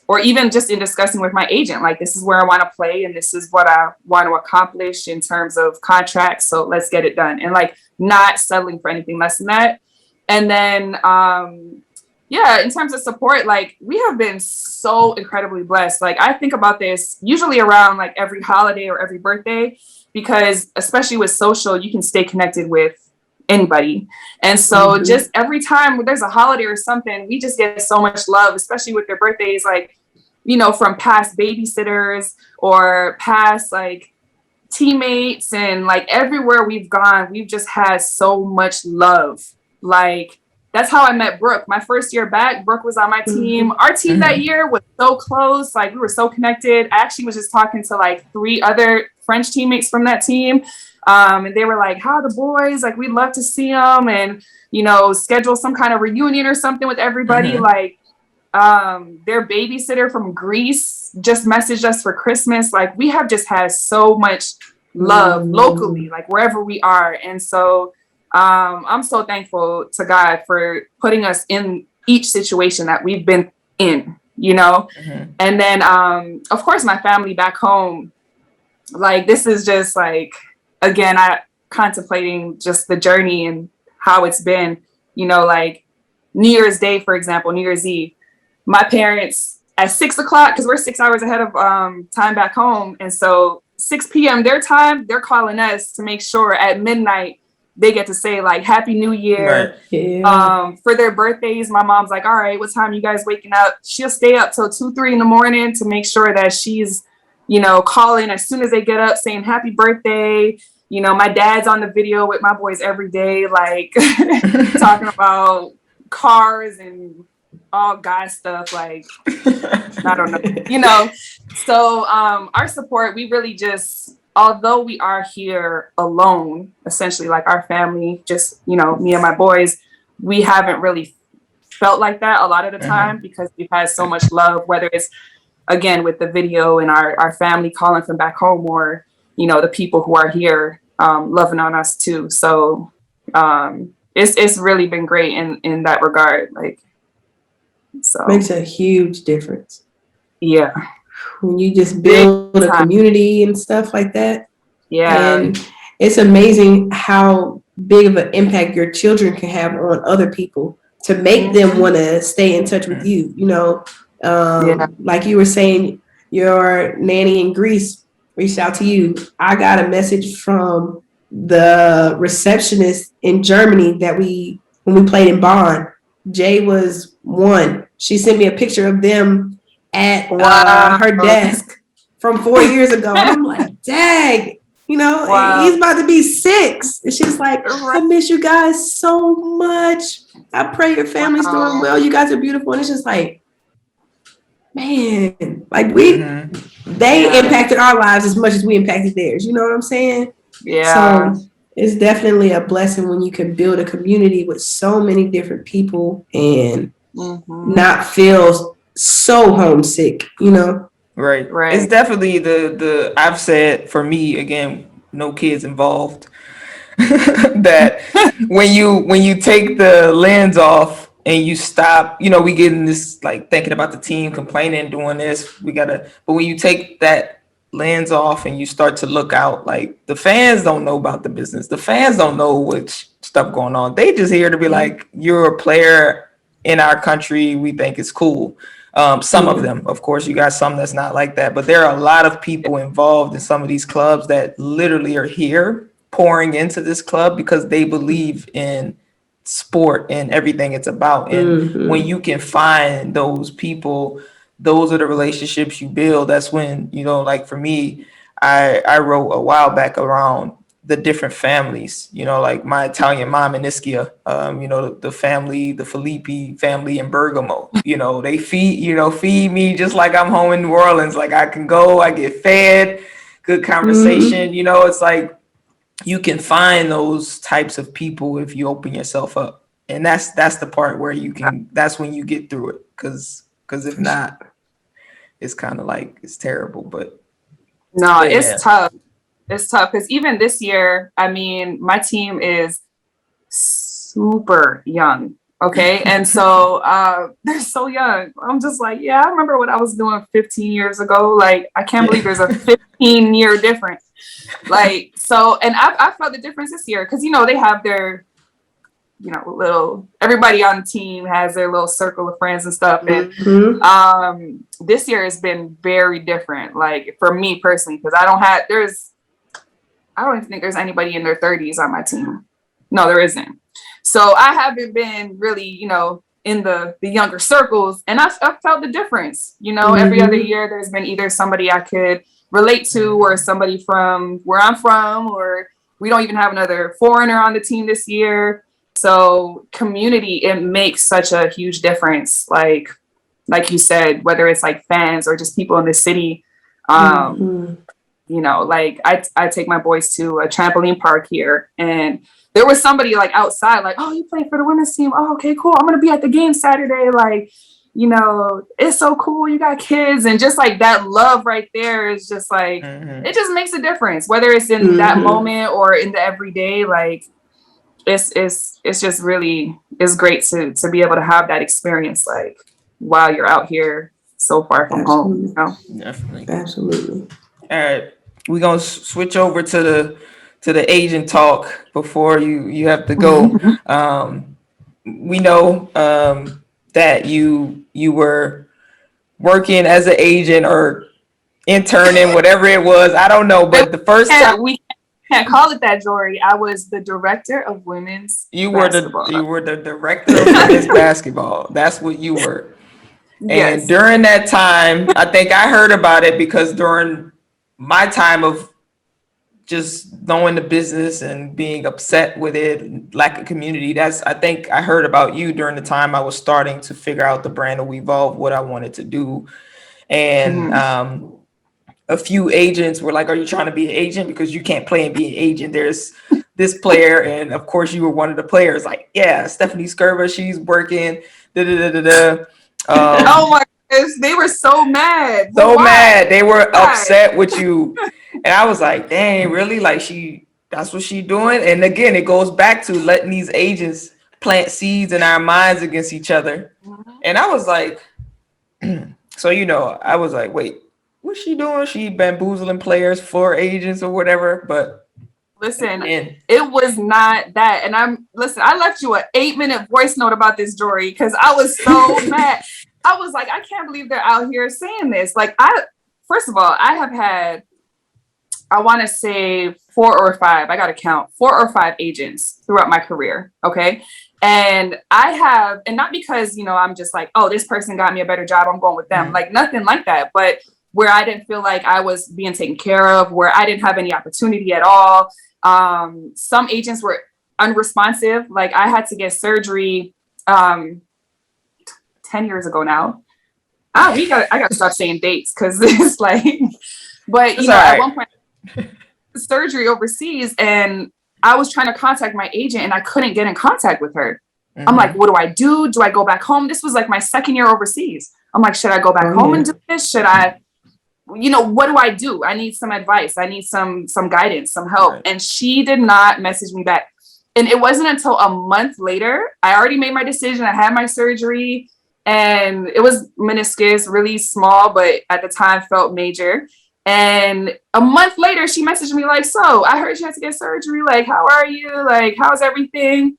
[SPEAKER 2] or even just in discussing with my agent, like, this is where I want to play and this is what I want to accomplish in terms of contracts. So let's get it done. And like, not settling for anything less than that. And then, in terms of support, like, we have been so incredibly blessed. Like, I think about this usually around like every holiday or every birthday, because especially with social, you can stay connected with anybody. And so just every time there's a holiday or something, we just get so much love, especially with their birthdays, like, from past babysitters or past like teammates, and like everywhere we've gone, we've just had so much love. Like, that's how I met Brooke. My first year back, Brooke was on my team. Our team that year was so close. Like, we were so connected. I actually was just talking to like 3 other French teammates from that team. And they were like, how are the boys? Like, we'd love to see them and, schedule some kind of reunion or something with everybody. Like, their babysitter from Greece just messaged us for Christmas. Like, we have just had so much love locally, like wherever we are. And so I'm so thankful to God for putting us in each situation that we've been in, you know? And then, of course, my family back home, like, this is just like, again, I contemplating just the journey and how it's been, you know, like New Year's Day, for example, New Year's Eve, my parents at 6 o'clock, because we're 6 hours ahead of time back home. And so 6 p.m. their time, they're calling us to make sure at midnight they get to say like Happy New Year.
[SPEAKER 1] Right.
[SPEAKER 3] Yeah.
[SPEAKER 2] For their birthdays, my mom's like, all right, what time you guys waking up? She'll stay up till 2, 3 in the morning to make sure that she's, you know, calling as soon as they get up saying happy birthday. You know, my dad's on the video with my boys every day, like talking about cars and all guy stuff, like I don't know, you know. So our support, we really just, although we are here alone, essentially, like our family, just, you know, me and my boys, we haven't really felt like that a lot of the time because we've had so much love, whether it's again with the video and our family calling from back home, or, you know, the people who are here loving on us too. So it's really been great in that regard. Like, so
[SPEAKER 3] Makes a huge difference
[SPEAKER 2] yeah,
[SPEAKER 3] when you just build a community and stuff like that.
[SPEAKER 2] Yeah.
[SPEAKER 3] And it's amazing how big of an impact your children can have on other people to make them want to stay in touch with you. You know, like you were saying, your nanny in Greece reached out to you. I got a message from the receptionist in Germany that when we played in Bonn, Jay was 1. She sent me a picture of them at her desk from 4 years ago. And I'm like, dang, you know, he's about to be 6. And she's like, I miss you guys so much. I pray your family's doing well. You guys are beautiful. And it's just like, man, like they impacted our lives as much as we impacted theirs. You know what I'm saying?
[SPEAKER 2] Yeah.
[SPEAKER 3] So it's definitely a blessing when you can build a community with so many different people and not feel so homesick, you know?
[SPEAKER 1] Right. It's definitely the I've said, for me, again, no kids involved, that when you take the lens off and you stop, you know, we get in this like thinking about the team, complaining, doing this, but when you take that lens off and you start to look out, like the fans don't know about the business. The fans don't know which stuff going on. They just here to be like, you're a player in our country. We think it's cool. Some of them, of course, you got some that's not like that, but there are a lot of people involved in some of these clubs that literally are here pouring into this club because they believe in sport and everything it's about. And when you can find those people, those are the relationships you build. That's when, you know, like for me, I wrote a while back around the different families, you know, like my Italian mom in Ischia, you know, the family, the Filippi family in Bergamo, you know, they feed me just like I'm home in New Orleans. Like I can go, I get fed, good conversation, you know, it's like you can find those types of people if you open yourself up. And that's the part where that's when you get through it. Cause if not, it's kind of like, it's terrible, but
[SPEAKER 2] no, it's tough. It's tough because even this year, I mean, my team is super young. Okay. And so they're so young. I'm just like, yeah, I remember what I was doing 15 years ago. Like, I can't believe there's a 15-year difference. Like, so, and I felt the difference this year because, you know, they have their, you know, everybody on the team has their little circle of friends and stuff. And this year has been very different. Like, for me personally, because I don't even think there's anybody in their 30s on my team. No, there isn't. So I haven't been really, you know, in the younger circles, and I felt the difference. You know, every other year there's been either somebody I could relate to or somebody from where I'm from, or we don't even have another foreigner on the team this year. So community, it makes such a huge difference. Like you said, whether it's like fans or just people in the city, you know, like I take my boys to a trampoline park here, and there was somebody like outside, like, oh, you play for the women's team? Oh, okay, cool. I'm going to be at the game Saturday. Like, you know, it's so cool. You got kids, and just like that love right there is just like, it just makes a difference, whether it's in that moment or in the everyday. Like it's just really, it's great to be able to have that experience, like while you're out here so far from home. You know?
[SPEAKER 1] Definitely.
[SPEAKER 3] Absolutely.
[SPEAKER 1] All right, we're gonna switch over to the agent talk before you have to go. We know that you were working as an agent or interning, whatever it was. I don't know, but the first time
[SPEAKER 2] We can't call it that, Jori. I was the director of women's basketball.
[SPEAKER 1] you were the director of women's basketball. That's what you were.
[SPEAKER 2] Yes.
[SPEAKER 1] And during that time, I think I heard about it because during my time of just knowing the business and being upset with it, lack of community, I think I heard about you during the time I was starting to figure out the brand of Evolve, what I wanted to do. And a few agents were like, are you trying to be an agent? Because you can't play and be an agent. There's this player. And of course you were one of the players. Like, yeah, Stephany Skrba, she's working.
[SPEAKER 2] Oh my gosh, they were so mad.
[SPEAKER 1] So mad. They were upset with you. And I was like, dang, really? Like that's what she doing? And again, it goes back to letting these agents plant seeds in our minds against each other. And I was like, so, I was like, wait, what's she doing? She bamboozling players for agents or whatever. But
[SPEAKER 2] listen, it was not that. And I left you an 8-minute voice note about this, Jori, because I was so mad. I was like, I can't believe they're out here saying this. Like, first of all, I have had, I want to say 4 or 5, I got to count, 4 or 5 agents throughout my career. Okay. And and not because, I'm just like, oh, this person got me a better job, I'm going with them. Like nothing like that. But where I didn't feel like I was being taken care of, where I didn't have any opportunity at all. Some agents were unresponsive. Like I had to get surgery 10 years ago now. I got to stop saying dates because it's like, but at one point, surgery overseas, and I was trying to contact my agent and I couldn't get in contact with her. I'm like, what do I do? Do I go back home? This was like my 2nd year overseas. I'm like, should I go back home and do this? Should I, what do I do? I need some advice. I need some guidance, some help. Right. And she did not message me back. And it wasn't until a month later, I already made my decision. I had my surgery and it was meniscus, really small, but at the time felt major. And a month later, she messaged me like, so I heard you had to get surgery. Like, how are you? Like, how's everything?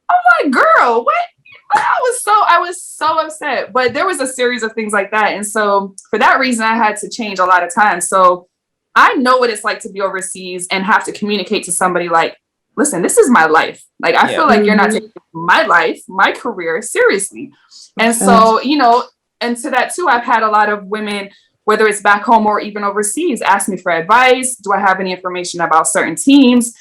[SPEAKER 2] I'm like, girl, what? I was so upset. But there was a series of things like that. And so for that reason, I had to change a lot of times. So I know what it's like to be overseas and have to communicate to somebody like, listen, this is my life. Like, I feel like you're not taking my life, my career seriously. And so, and to that too, I've had a lot of women, whether it's back home or even overseas, ask me for advice. Do I have any information about certain teams?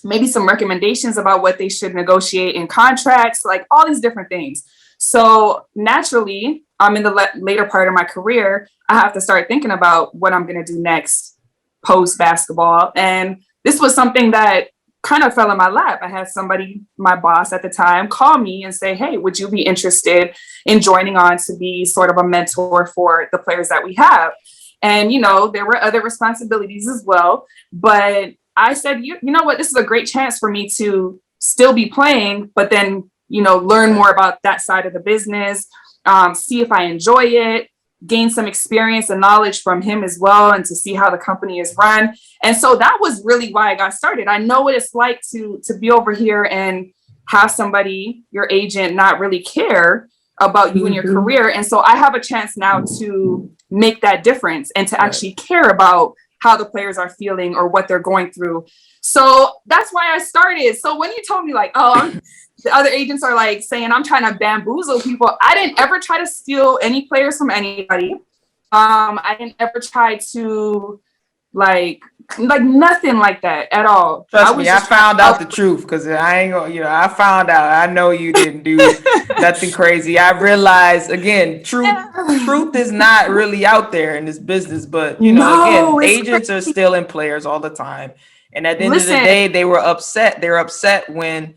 [SPEAKER 2] Maybe some recommendations about what they should negotiate in contracts, like all these different things. So naturally, I'm in the later part of my career. I have to start thinking about what I'm going to do next post basketball. And this was something that kind of fell in my lap. I had somebody, my boss at the time, call me and say, hey, would you be interested in joining on to be sort of a mentor for the players that we have? And, there were other responsibilities as well. But I said, you know what, this is a great chance for me to still be playing, but then, learn more about that side of the business, see if I enjoy it, gain some experience and knowledge from him as well, and to see how the company is run. And so that was really why I got started. I know what it's like to be over here and have somebody, your agent, not really care about you and your career. And so I have a chance now to make that difference and to actually care about how the players are feeling or what they're going through. So that's why I started. So when you told me like, the other agents are like saying I'm trying to bamboozle people, I didn't ever try to steal any players from anybody. I didn't ever try to like nothing like that at all.
[SPEAKER 1] Trust me, I found out the truth because I ain't gonna, I found out. I know you didn't do nothing crazy. I realized again, truth is not really out there in this business, but again, agents are stealing players all the time. And at the end of the day, they were upset. They're upset when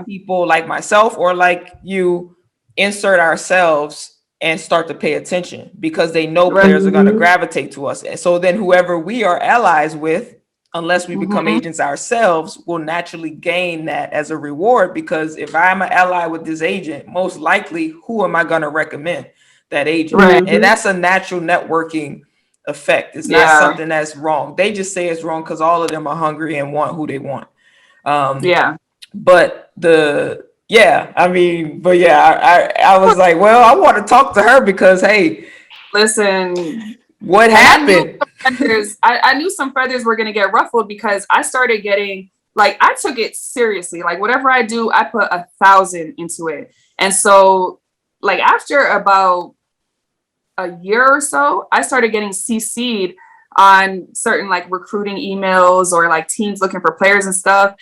[SPEAKER 1] people like myself or like you insert ourselves and start to pay attention because they know
[SPEAKER 2] Right.
[SPEAKER 1] players are going to gravitate to us. And so then whoever we are allies with, unless we become agents ourselves, will naturally gain that as a reward. Because if I'm an ally with this agent, most likely, who am I going to recommend? That agent.
[SPEAKER 2] Right.
[SPEAKER 1] And that's a natural networking effect. It's not something that's wrong. They just say it's wrong because all of them are hungry and want who they want. But I was like, well, I want to talk to her because, hey,
[SPEAKER 2] listen,
[SPEAKER 1] what happened?
[SPEAKER 2] I knew some feathers were going to get ruffled because I started getting, like, I took it seriously. Like, whatever I do, I put 1,000 into it. And so, like, after about a year or so, I started getting CC'd on certain, like, recruiting emails or, like, teams looking for players and stuff.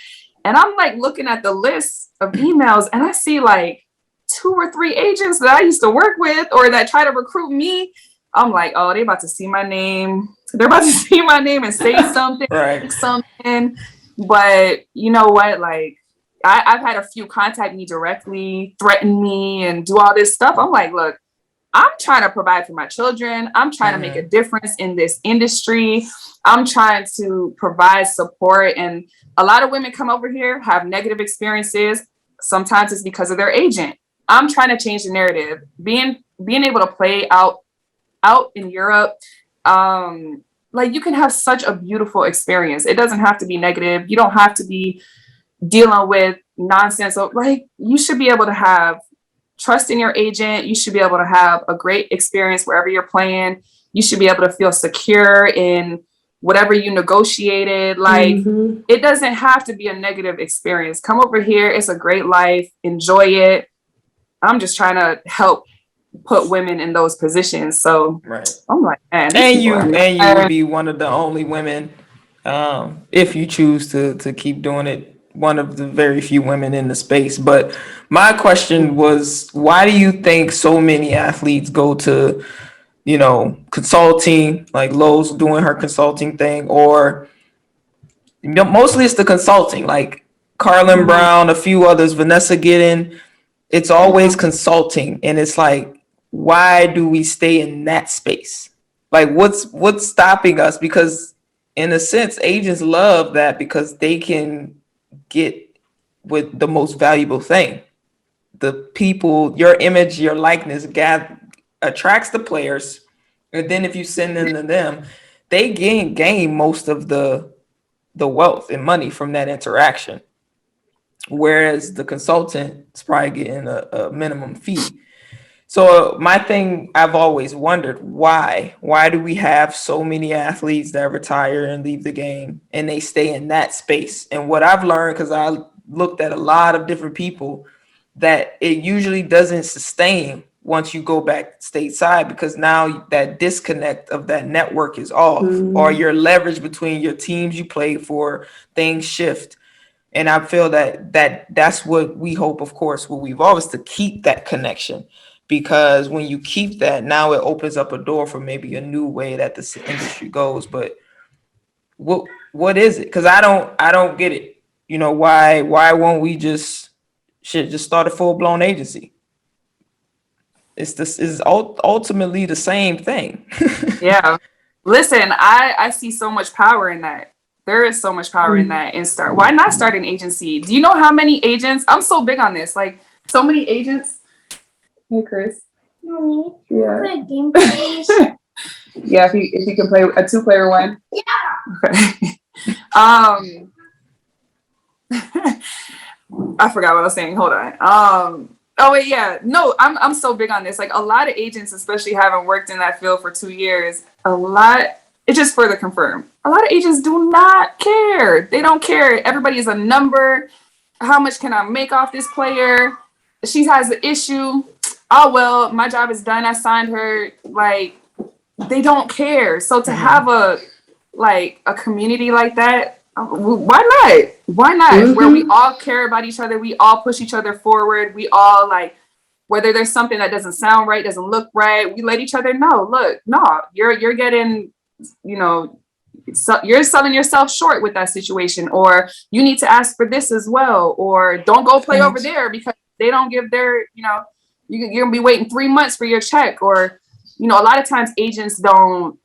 [SPEAKER 2] And I'm, like, looking at the list of emails and I see, like, 2 or 3 agents that I used to work with or that try to recruit me. I'm like, oh, they about to see my name. They're about to see my name and say something, something. But you know what? Like, I've had a few contact me directly, threaten me, and do all this stuff. I'm like, look, I'm trying to provide for my children. I'm trying to make a difference in this industry. I'm trying to provide support. And a lot of women come over here, have negative experiences. Sometimes it's because of their agent. I'm trying to change the narrative. Being able to play out in Europe, like, you can have such a beautiful experience. It doesn't have to be negative. You don't have to be dealing with nonsense. So, like, you should be able to have trust in your agent. You should be able to have a great experience wherever you're playing. You should be able to feel secure in whatever you negotiated. Like, it doesn't have to be a negative experience. Come over here. It's a great life. Enjoy it. I'm just trying to help put women in those positions. So I'm like, man,
[SPEAKER 1] and you would be one of the only women, if you choose to keep doing it, one of the very few women in the space. But my question was, why do you think so many athletes go to, consulting, like Lowe's doing her consulting thing, or mostly it's the consulting, like Carlin Brown, a few others, Vanessa Giddens. It's always consulting, and it's like, why do we stay in that space? Like, what's stopping us? Because in a sense, agents love that because they can get with the most valuable thing. The people, your image, your likeness attracts the players. And then if you send them to them, they gain most of the wealth and money from that interaction. Whereas the consultant is probably getting a minimum fee. So my thing, I've always wondered, why do we have so many athletes that retire and leave the game and they stay in that space? And what I've learned, because I looked at a lot of different people, that it usually doesn't sustain once you go back stateside, because now that disconnect of that network is off, or your leverage between your teams you play for, things shift. And I feel that's what we hope, of course, what we've always to keep that connection. Because when you keep that, now it opens up a door for maybe a new way that this industry goes. But what is it? Because I don't get it. Why won't we just start a full-blown agency? This is ultimately the same thing.
[SPEAKER 2] Yeah. Listen, I see so much power in that. There is so much power in that. And why not start an agency? Do you know how many agents? I'm so big on this. Like, so many agents. Hey, Chris.
[SPEAKER 4] Mommy,
[SPEAKER 2] Yeah.
[SPEAKER 4] play a game, please.
[SPEAKER 2] Yeah, if you can play a 2-player one.
[SPEAKER 4] Yeah.
[SPEAKER 2] Okay. I forgot what I was saying. Hold on. Oh wait, yeah. No, I'm so big on this. Like, a lot of agents, especially having worked in that field for 2 years, it just further confirmed. A lot of agents do not care. They don't care. Everybody is a number. How much can I make off this player? She has an issue. Oh, well, my job is done. I signed her. Like, they don't care. So to have a community like that, why not? Why not? Where we all care about each other. We all push each other forward. We all, like, whether there's something that doesn't sound right, doesn't look right, we let each other know. Look, no, you're getting, so you're selling yourself short with that situation, or you need to ask for this as well, or don't go play over there because they don't give their, you're gonna be waiting 3 months for your check, or a lot of times agents don't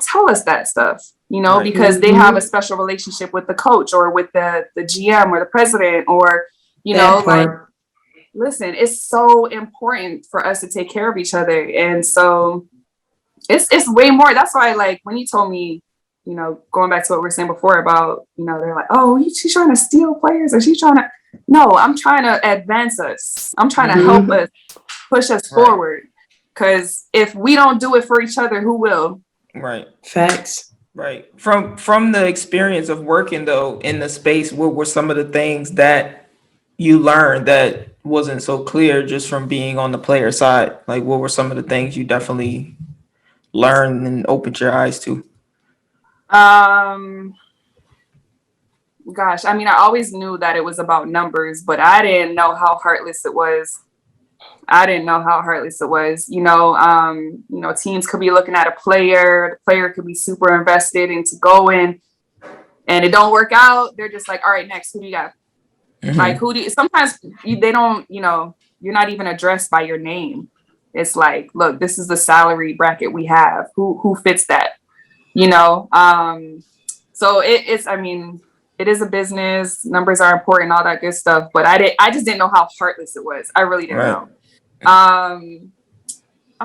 [SPEAKER 2] tell us that stuff,
[SPEAKER 1] Right.
[SPEAKER 2] because they have a special relationship with the coach or with the GM or the president, or
[SPEAKER 3] That
[SPEAKER 2] like,
[SPEAKER 3] part.
[SPEAKER 2] listen, it's so important for us to take care of each other. And so it's way more. That's why, like, when you told me, going back to what we were saying before about, they're like, oh, she's trying to steal players, or she's trying to, no, I'm trying to advance us. I'm trying to help us, push us
[SPEAKER 1] Right.
[SPEAKER 2] forward. Because if we don't do it for each other, who will?
[SPEAKER 1] Right.
[SPEAKER 3] Facts.
[SPEAKER 1] Right. From the experience of working though in the space, what were some of the things that you learned that wasn't so clear just from being on the player side? Like, what were some of the things you definitely learned and opened your eyes to?
[SPEAKER 2] Gosh, I mean, I always knew that it was about numbers, but I didn't know how heartless it was. Teams could be looking at a player, the player could be super invested into going, and it don't work out. They're just like, all right, next, who do you got? Like, sometimes they don't, you're not even addressed by your name. It's like, look, this is the salary bracket we have. Who fits that? So I mean, it is a business. Numbers are important, all that good stuff. But I just didn't know how heartless it was. I really didn't know. I'm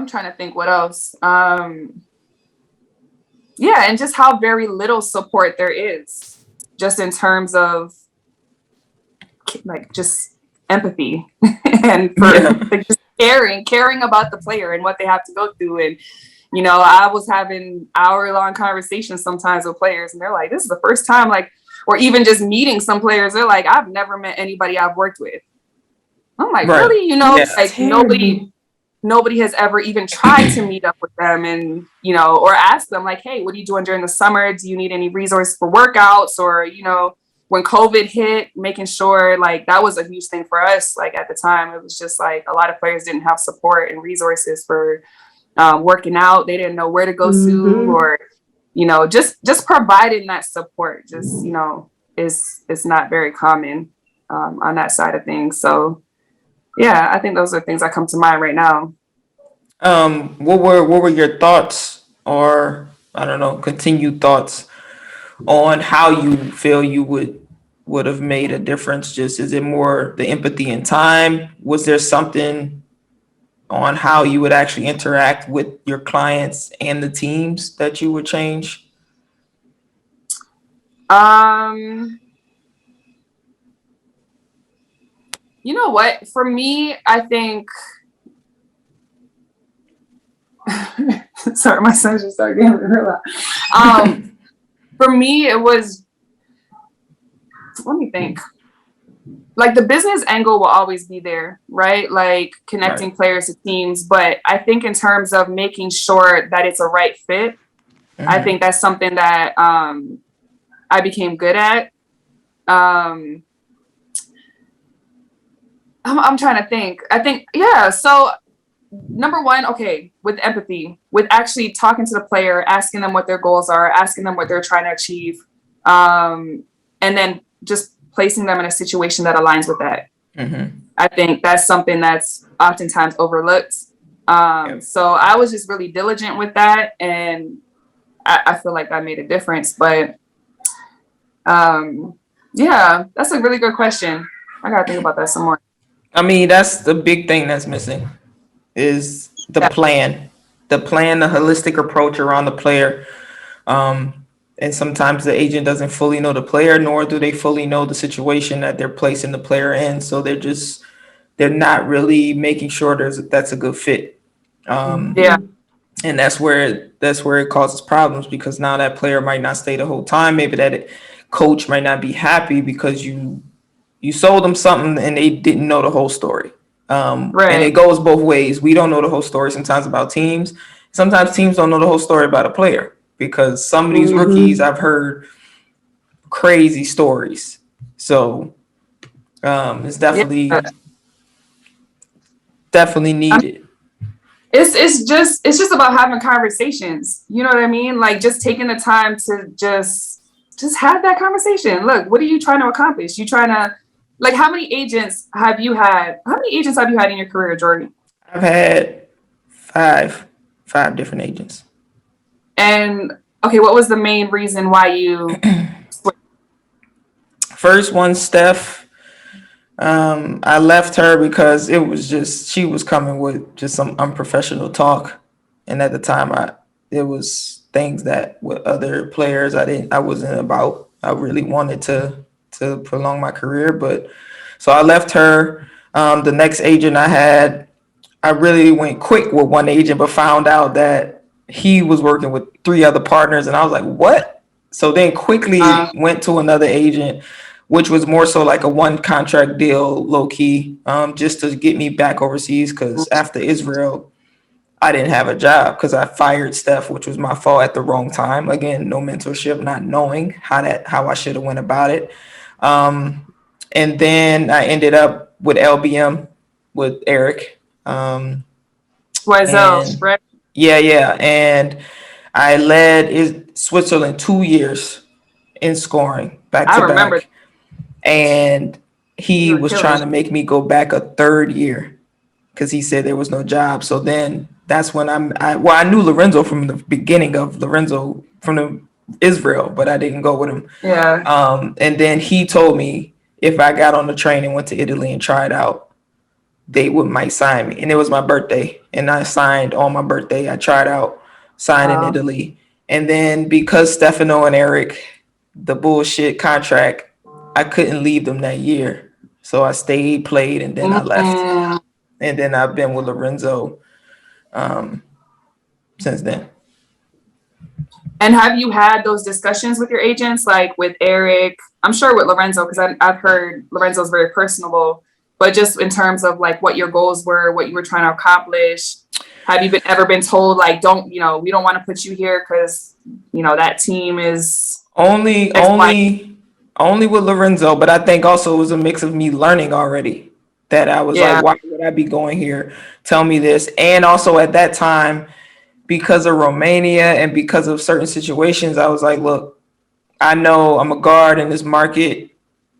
[SPEAKER 2] trying to think what else. And just how very little support there is, just in terms of like just empathy and for like, just caring about the player and what they have to go through. And I was having hour-long conversations sometimes with players, and they're like, this is the first time, like, or even just meeting some players, they're like, I've never met anybody I've worked with. I'm like, really? Like, nobody has ever even tried to meet up with them and, or ask them like, hey, what are you doing during the summer? Do you need any resources for workouts? Or, when COVID hit, making sure, like, that was a huge thing for us. Like, at the time, it was just like a lot of players didn't have support and resources for working out. They didn't know where to go to, or, just providing that support just, is not very common on that side of things. So, yeah, I think those are things that come to mind right now.
[SPEAKER 1] What were your thoughts, or I don't know, continued thoughts on how you feel you would have made a difference? Just, is it more the empathy and time? Was there something on how you would actually interact with your clients and the teams that you would change?
[SPEAKER 2] You know what? For me, I think. Sorry, my son just started getting real loud. For me, it was. Let me think. Like, the business angle will always be there, right? Like, connecting players to teams. But I think in terms of making sure that it's a right fit, I think that's something that I became good at. I'm trying to think. I think, yeah. So, number one, okay, with empathy, with actually talking to the player, asking them what their goals are, asking them what they're trying to achieve, and then just placing them in a situation that aligns with that. I think that's something that's oftentimes overlooked. So I was just really diligent with that, and I feel like that made a difference. But yeah, that's a really good question. I gotta think about that some more.
[SPEAKER 1] I mean, that's the big thing that's missing, is the plan, the holistic approach around the player. And sometimes the agent doesn't fully know the player, nor do they fully know the situation that they're placing the player in. So they're not really making sure that's a good fit.
[SPEAKER 2] Yeah.
[SPEAKER 1] And that's where it causes problems, because now that player might not stay the whole time. Maybe that coach might not be happy because you sold them something and they didn't know the whole story. And it goes both ways. We don't know the whole story sometimes about teams. Sometimes teams don't know the whole story about a player, because some of these rookies, I've heard crazy stories. So it's definitely needed.
[SPEAKER 2] It's just about having conversations. You know what I mean? Like, just taking the time to just have that conversation. Look, what are you trying to accomplish? You trying to Like, how many agents have you had? How many agents have you had in your career, Jordan?
[SPEAKER 1] I've had five different agents.
[SPEAKER 2] And okay, what was the main reason why you switched?
[SPEAKER 1] First one, Steph. I left her because it was just she was coming with just some unprofessional talk, and at the time, it was things that with other players I wasn't about. I really wanted to prolong my career, but so I left her. The next agent I had, I really went quick with one agent, but found out that he was working with three other partners, and I was like, "What?" So then quickly went to another agent, which was more so like a one contract deal, low key, just to get me back overseas. Because after Israel, I didn't have a job because I fired Steph, which was my fault at the wrong time. Again, no mentorship, not knowing how I should have went about it. And then I ended up with LBM with Eric.
[SPEAKER 2] Wiesel,
[SPEAKER 1] And
[SPEAKER 2] right?
[SPEAKER 1] yeah. And I led Switzerland 2 years in scoring back
[SPEAKER 2] I
[SPEAKER 1] to
[SPEAKER 2] remember
[SPEAKER 1] back. And
[SPEAKER 2] you
[SPEAKER 1] he
[SPEAKER 2] were
[SPEAKER 1] was
[SPEAKER 2] killing
[SPEAKER 1] trying
[SPEAKER 2] it.
[SPEAKER 1] to make me go back a third year because he said there was no job. So then that's when I knew Lorenzo from the beginning of Lorenzo from the Israel, but I didn't go with him.
[SPEAKER 2] Yeah.
[SPEAKER 1] And then he told me if I got on the train and went to Italy and tried out, they might sign me. And it was my birthday. And I signed on my birthday. I tried out, signed in Italy. And then because Stefano and Eric, the bullshit contract, I couldn't leave them that year. So I stayed, played, and then I left.
[SPEAKER 2] Mm.
[SPEAKER 1] And then I've been with Lorenzo since then.
[SPEAKER 2] And have you had those discussions with your agents, like with Eric? I'm sure with Lorenzo, because I've heard Lorenzo's very personable, but just in terms of like what your goals were, what you were trying to accomplish, have you ever been told like, don't, we don't want to put you here because, that team is
[SPEAKER 1] Only,
[SPEAKER 2] X, Y.
[SPEAKER 1] only, only with Lorenzo, but I think also it was a mix of me learning already that I was like,
[SPEAKER 2] Yeah,
[SPEAKER 1] why would I be going here? Tell me this. And also at that time, because of Romania and because of certain situations, I was like, look, I know I'm a guard in this market.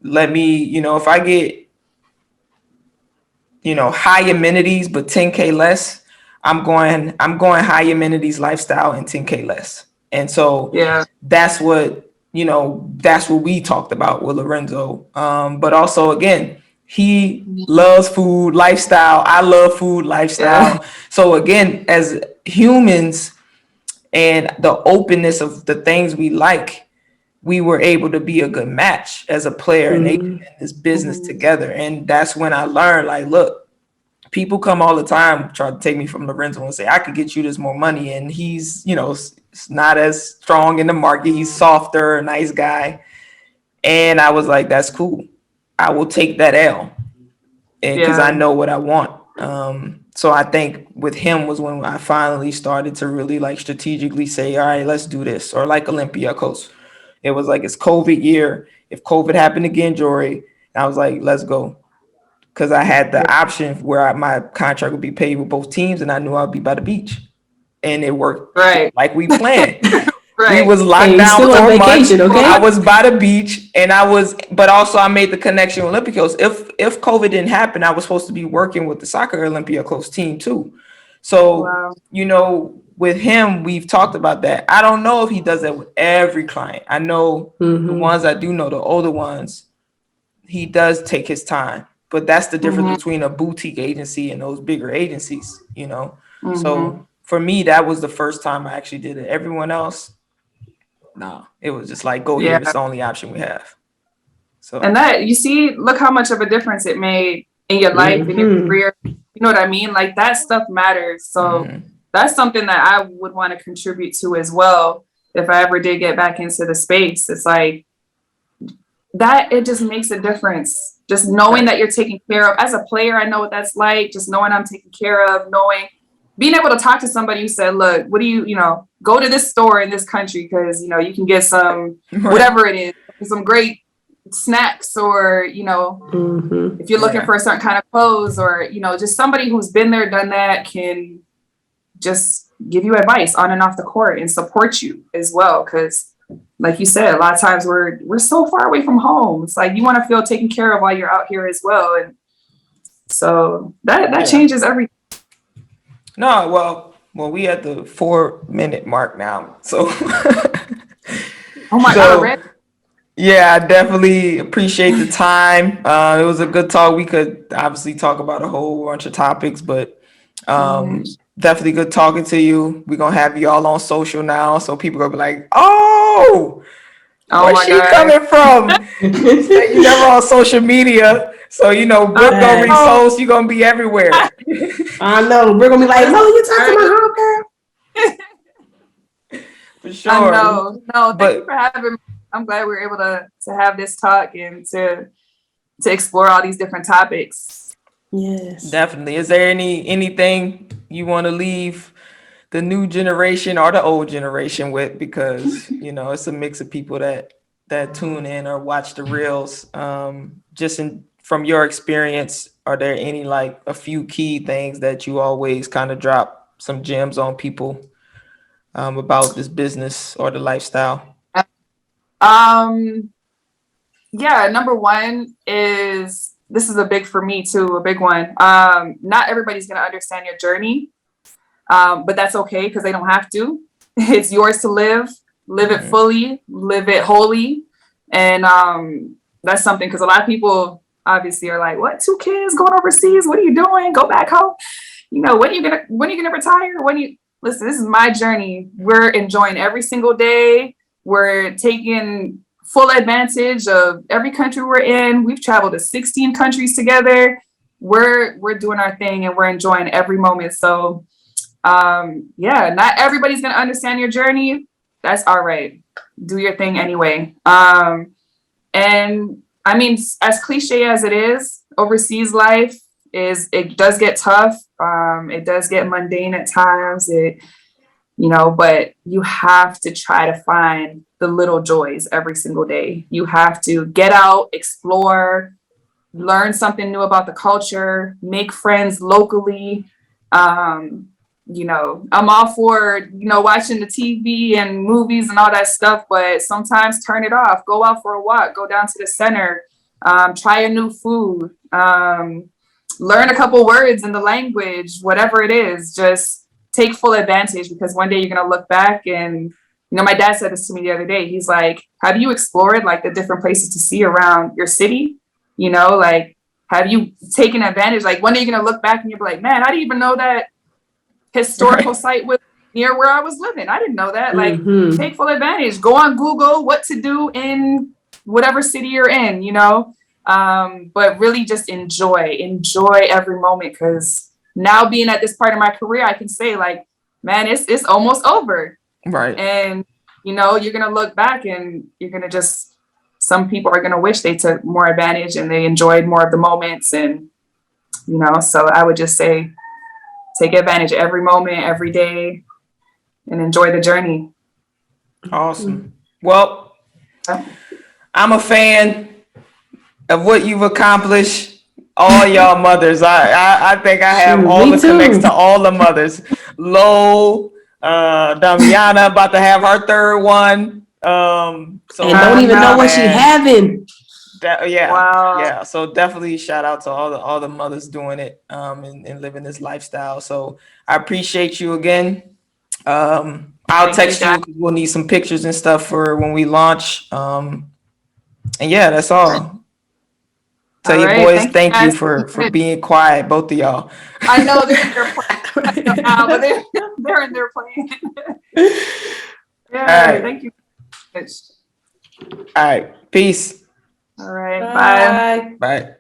[SPEAKER 1] Let me, if I get, high amenities but 10K less, I'm going high amenities lifestyle and 10K less. And so
[SPEAKER 2] yeah,
[SPEAKER 1] that's what we talked about with Lorenzo. But also again, he loves food, lifestyle. I love food,
[SPEAKER 2] yeah,
[SPEAKER 1] lifestyle. So again, as humans and the openness of the things we like, we were able to be a good match as a player and agent in this business together. And that's when I learned, like, look, people come all the time try to take me from Lorenzo and say I could get you this more money, and he's not as strong in the market. He's softer, nice guy, and I was like, that's cool. I will take that L, and because I
[SPEAKER 2] yeah,
[SPEAKER 1] know what I want. So I think with him was when I finally started to really like strategically say, all right, let's do this. Or like Olympiacos, it was like it's COVID year. If COVID happened again, Jori, I was like, let's go. Because I had the option where my contract would be paid with both teams, and I knew I'd be by the beach, and it worked
[SPEAKER 2] right,
[SPEAKER 1] like we planned. We
[SPEAKER 2] right.
[SPEAKER 1] was locked
[SPEAKER 3] Hey, you
[SPEAKER 1] down
[SPEAKER 3] still on
[SPEAKER 1] 4 months.
[SPEAKER 3] vacation, okay?
[SPEAKER 1] I was by the beach, and but also I made the connection with Olympiacos. If COVID didn't happen, I was supposed to be working with the soccer Olympiacos team too. So
[SPEAKER 2] Wow.
[SPEAKER 1] with him, we've talked about that. I don't know if he does that with every client. I know the ones I do know, the older ones, he does take his time. But that's the difference
[SPEAKER 2] Mm-hmm,
[SPEAKER 1] between a boutique agency and those bigger agencies.
[SPEAKER 2] mm-hmm.
[SPEAKER 1] So for me, that was the first time I actually did it. Everyone else, no, it was just like, go here.
[SPEAKER 2] Yeah.
[SPEAKER 1] It's the only option we have. So
[SPEAKER 2] And that, you see, look how much of a difference it made in your life, in your career. You know what I mean? Like that stuff matters. So that's something that I would want to contribute to as well. If I ever did get back into the space, it's like that, it just makes a difference. Just knowing that you're taken care of as a player, I know what that's like. Just knowing I'm taken care of, being able to talk to somebody who said, look, what do go to this store in this country because, you can get some, whatever it is, some great snacks or, if you're looking for a certain kind of clothes or, just somebody who's been there, done that can just give you advice on and off the court and support you as well. Because like you said, a lot of times we're so far away from home. It's like you want to feel taken care of while you're out here as well. And so that changes everything.
[SPEAKER 1] No, well, we at the 4-minute mark now. So
[SPEAKER 2] Oh my God, already?
[SPEAKER 1] yeah, I definitely appreciate the time. It was a good talk. We could obviously talk about a whole bunch of topics, but definitely good talking to you. We're gonna have you all on social now, so people gonna be like, "Oh,
[SPEAKER 2] Oh
[SPEAKER 1] where's
[SPEAKER 2] my
[SPEAKER 1] she
[SPEAKER 2] God.
[SPEAKER 1] coming from?" You never on social media, so Brooke gonna repost. You gonna be everywhere.
[SPEAKER 3] I know. We're gonna be like, "No, you talk to my homegirl."
[SPEAKER 1] For sure.
[SPEAKER 2] I know. No, thank you
[SPEAKER 1] But
[SPEAKER 2] for having me. I'm glad we were able to have this talk and to explore all these different topics.
[SPEAKER 3] Yes.
[SPEAKER 1] definitely, is there anything you want to leave the new generation or the old generation with? Because it's a mix of people that tune in or watch the reels. Just from your experience, are there any like a few key things that you always kind of drop some gems on people about this business or the lifestyle?
[SPEAKER 2] Yeah, number one is, this is a big for me too, a big one. Not everybody's gonna understand your journey, but that's okay because they don't have to. It's yours to live it fully, live it wholly. And that's something, because a lot of people obviously are like, what, 2 kids going overseas? What are you doing? Go back home. When are you gonna retire? Listen, this is my journey. We're enjoying every single day. We're taking full advantage of every country we're in. We've traveled to 16 countries together. We're doing our thing and we're enjoying every moment. So not everybody's gonna understand your journey. That's all right. Do your thing anyway. And I mean, as cliche as it is, overseas life it does get tough. It does get mundane at times. But you have to try to find the little joys every single day. You have to get out, explore, learn something new about the culture, make friends locally. I'm all for, watching the TV and movies and all that stuff, but sometimes turn it off, go out for a walk, go down to the center, try a new food, learn a couple words in the language, whatever it is, just take full advantage, because one day you're going to look back and, my dad said this to me the other day. He's like, have you explored like the different places to see around your city? Like, have you taken advantage? Like, one day you're going to look back and you'll be like, man, I didn't even know that historical site was near where I was living. I didn't know that. Like, take full advantage. Go on Google what to do in whatever city you're in, but really just enjoy every moment, because now being at this part of my career, I can say like, man, it's almost over.
[SPEAKER 1] Right.
[SPEAKER 2] And, you're going to look back and you're going to some people are going to wish they took more advantage and they enjoyed more of the moments. And, so I would just say, take advantage every moment, every day, and enjoy the journey.
[SPEAKER 1] Awesome. Well, I'm a fan of what you've accomplished. All y'all mothers. I think I have all the connects to all the mothers. Lo, Damiana about to have her third one. And
[SPEAKER 3] don't even know what she having.
[SPEAKER 1] Yeah. So definitely shout out to all the mothers doing it and living this lifestyle. So I appreciate you again. I'll text you. We'll need some pictures and stuff for when we launch. And yeah, that's all. Tell your boys thank you for being quiet, both of y'all.
[SPEAKER 2] I know they're in their playing now, but they're in their playing. Yeah, right. Thank you.
[SPEAKER 1] All right, peace.
[SPEAKER 2] All right, bye.
[SPEAKER 1] Bye.